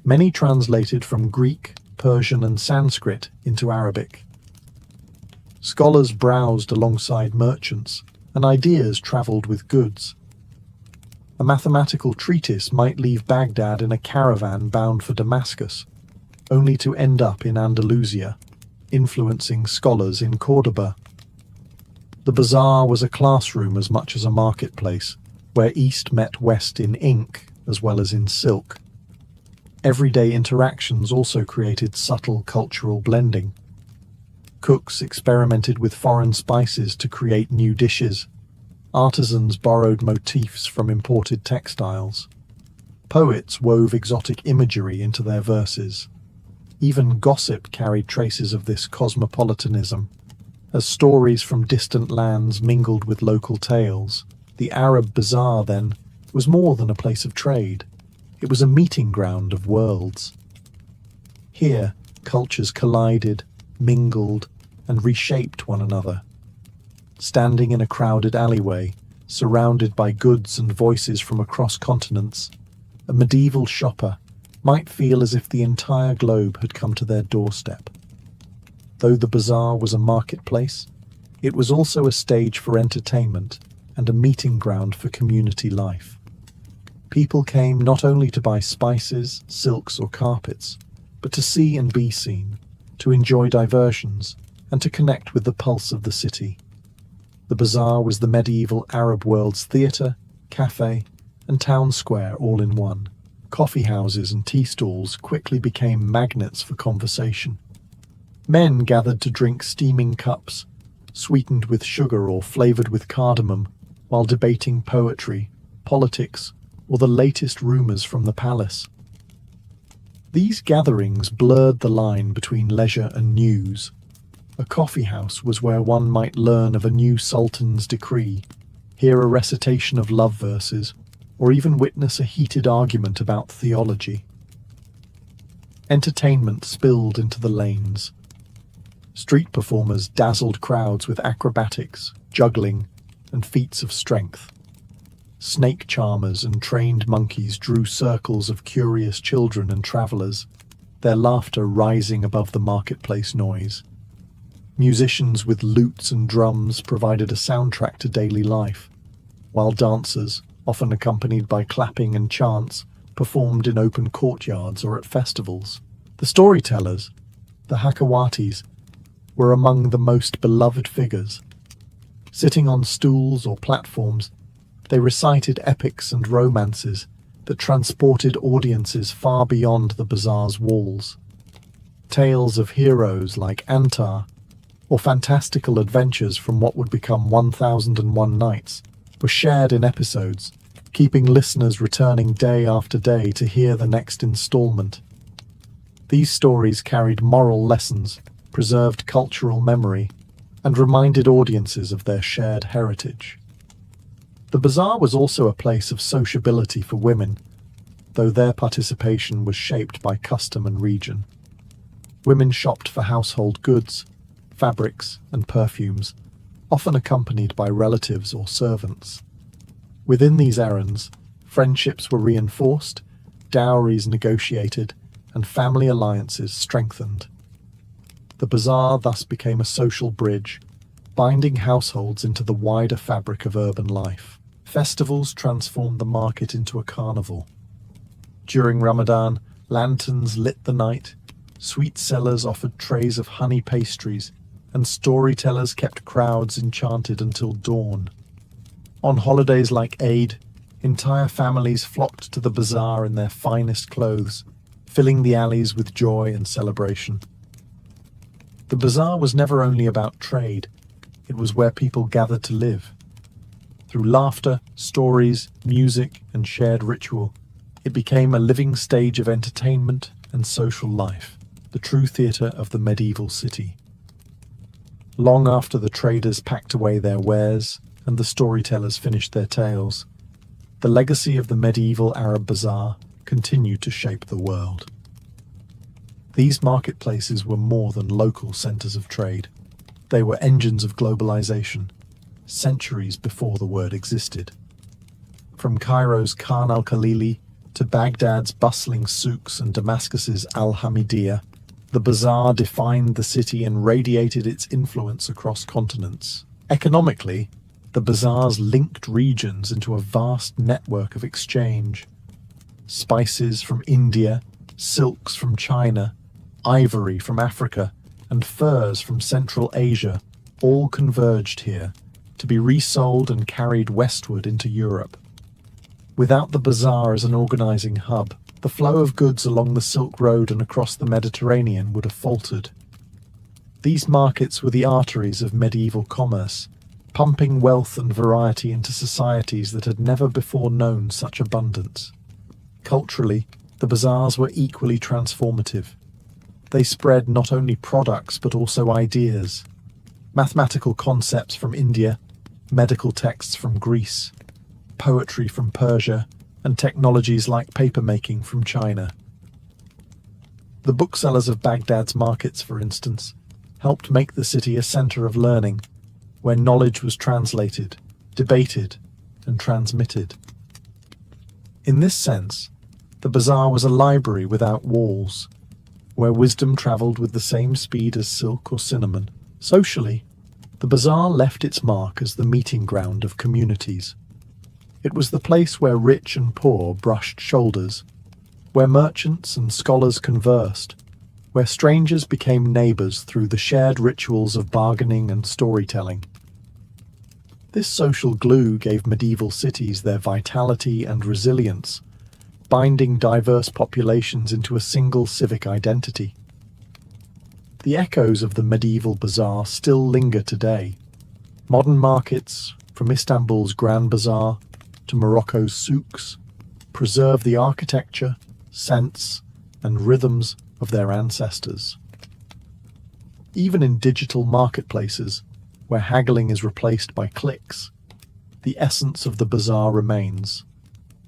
many translated from Greek, Persian, and Sanskrit into Arabic. Scholars browsed alongside merchants, and ideas traveled with goods. A mathematical treatise might leave Baghdad in a caravan bound for Damascus, only to end up in Andalusia, influencing scholars in Cordoba. The bazaar was a classroom as much as a marketplace, where East met West in ink as well as in silk. Everyday interactions also created subtle cultural blending. Cooks experimented with foreign spices to create new dishes. Artisans borrowed motifs from imported textiles. Poets wove exotic imagery into their verses. Even gossip carried traces of this cosmopolitanism. As stories from distant lands mingled with local tales, the Arab bazaar, then, was more than a place of trade. It was a meeting ground of worlds. Here, cultures collided, mingled, and reshaped one another. Standing in a crowded alleyway, surrounded by goods and voices from across continents, a medieval shopper might feel as if the entire globe had come to their doorstep. Though the bazaar was a marketplace, it was also a stage for entertainment and a meeting ground for community life. People came not only to buy spices, silks, or carpets, but to see and be seen, to enjoy diversions, and to connect with the pulse of the city. The bazaar was the medieval Arab world's theatre, cafe, and town square all in one. Coffee houses and tea stalls quickly became magnets for conversation. Men gathered to drink steaming cups, sweetened with sugar or flavoured with cardamom, while debating poetry, politics, or the latest rumours from the palace. These gatherings blurred the line between leisure and news. A coffee house was where one might learn of a new sultan's decree, hear a recitation of love verses, or even witness a heated argument about theology. Entertainment spilled into the lanes. Street performers dazzled crowds with acrobatics, juggling, and feats of strength. Snake charmers and trained monkeys drew circles of curious children and travelers, their laughter rising above the marketplace noise. Musicians with lutes and drums provided a soundtrack to daily life, while dancers, often accompanied by clapping and chants, performed in open courtyards or at festivals. The storytellers, the Hakawatis, were among the most beloved figures. Sitting on stools or platforms, they recited epics and romances that transported audiences far beyond the bazaar's walls. Tales of heroes like Antar, or fantastical adventures from what would become 1001 Nights, were shared in episodes, keeping listeners returning day after day to hear the next installment. These stories carried moral lessons, preserved cultural memory, and reminded audiences of their shared heritage. The bazaar was also a place of sociability for women, though their participation was shaped by custom and region. Women shopped for household goods, fabrics, and perfumes, often accompanied by relatives or servants. Within these errands, friendships were reinforced, dowries negotiated, and family alliances strengthened. The bazaar thus became a social bridge, binding households into the wider fabric of urban life. Festivals transformed the market into a carnival. During Ramadan, lanterns lit the night, sweet sellers offered trays of honey pastries, and storytellers kept crowds enchanted until dawn. On holidays like Eid, entire families flocked to the bazaar in their finest clothes, filling the alleys with joy and celebration. The bazaar was never only about trade, it was where people gathered to live. Through laughter, stories, music, and shared ritual, it became a living stage of entertainment and social life, the true theatre of the medieval city. Long after the traders packed away their wares and the storytellers finished their tales, the legacy of the medieval Arab bazaar continued to shape the world. These marketplaces were more than local centres of trade. They were engines of globalization, centuries before the word existed. From Cairo's Khan al-Khalili to Baghdad's bustling souks and Damascus's al-Hamidiyya, the bazaar defined the city and radiated its influence across continents. Economically, the bazaars linked regions into a vast network of exchange. Spices from India, silks from China, ivory from Africa, and furs from Central Asia all converged here to be resold and carried westward into Europe. Without the bazaar as an organizing hub, the flow of goods along the Silk Road and across the Mediterranean would have faltered. These markets were the arteries of medieval commerce, pumping wealth and variety into societies that had never before known such abundance. Culturally, the bazaars were equally transformative. They spread not only products but also ideas. Mathematical concepts from India, medical texts from Greece, poetry from Persia, and technologies like papermaking from China. The booksellers of Baghdad's markets, for instance, helped make the city a center of learning, where knowledge was translated, debated, and transmitted. In this sense, the bazaar was a library without walls, where wisdom traveled with the same speed as silk or cinnamon. Socially, the bazaar left its mark as the meeting ground of communities. It was the place where rich and poor brushed shoulders, where merchants and scholars conversed, where strangers became neighbors through the shared rituals of bargaining and storytelling. This social glue gave medieval cities their vitality and resilience, binding diverse populations into a single civic identity. The echoes of the medieval bazaar still linger today. Modern markets, from Istanbul's Grand Bazaar to Morocco's souks, preserve the architecture, scents, and rhythms of their ancestors. Even in digital marketplaces, where haggling is replaced by clicks, the essence of the bazaar remains.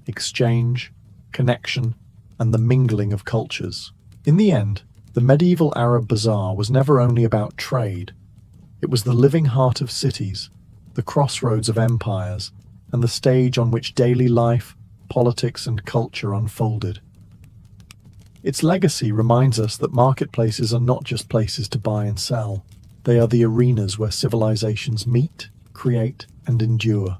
exchange, connection, and the mingling of cultures. In the end, the medieval Arab bazaar was never only about trade. It was the living heart of cities, the crossroads of empires, and the stage on which daily life, politics, and culture unfolded. Its legacy reminds us that marketplaces are not just places to buy and sell. They are the arenas where civilizations meet, create, and endure.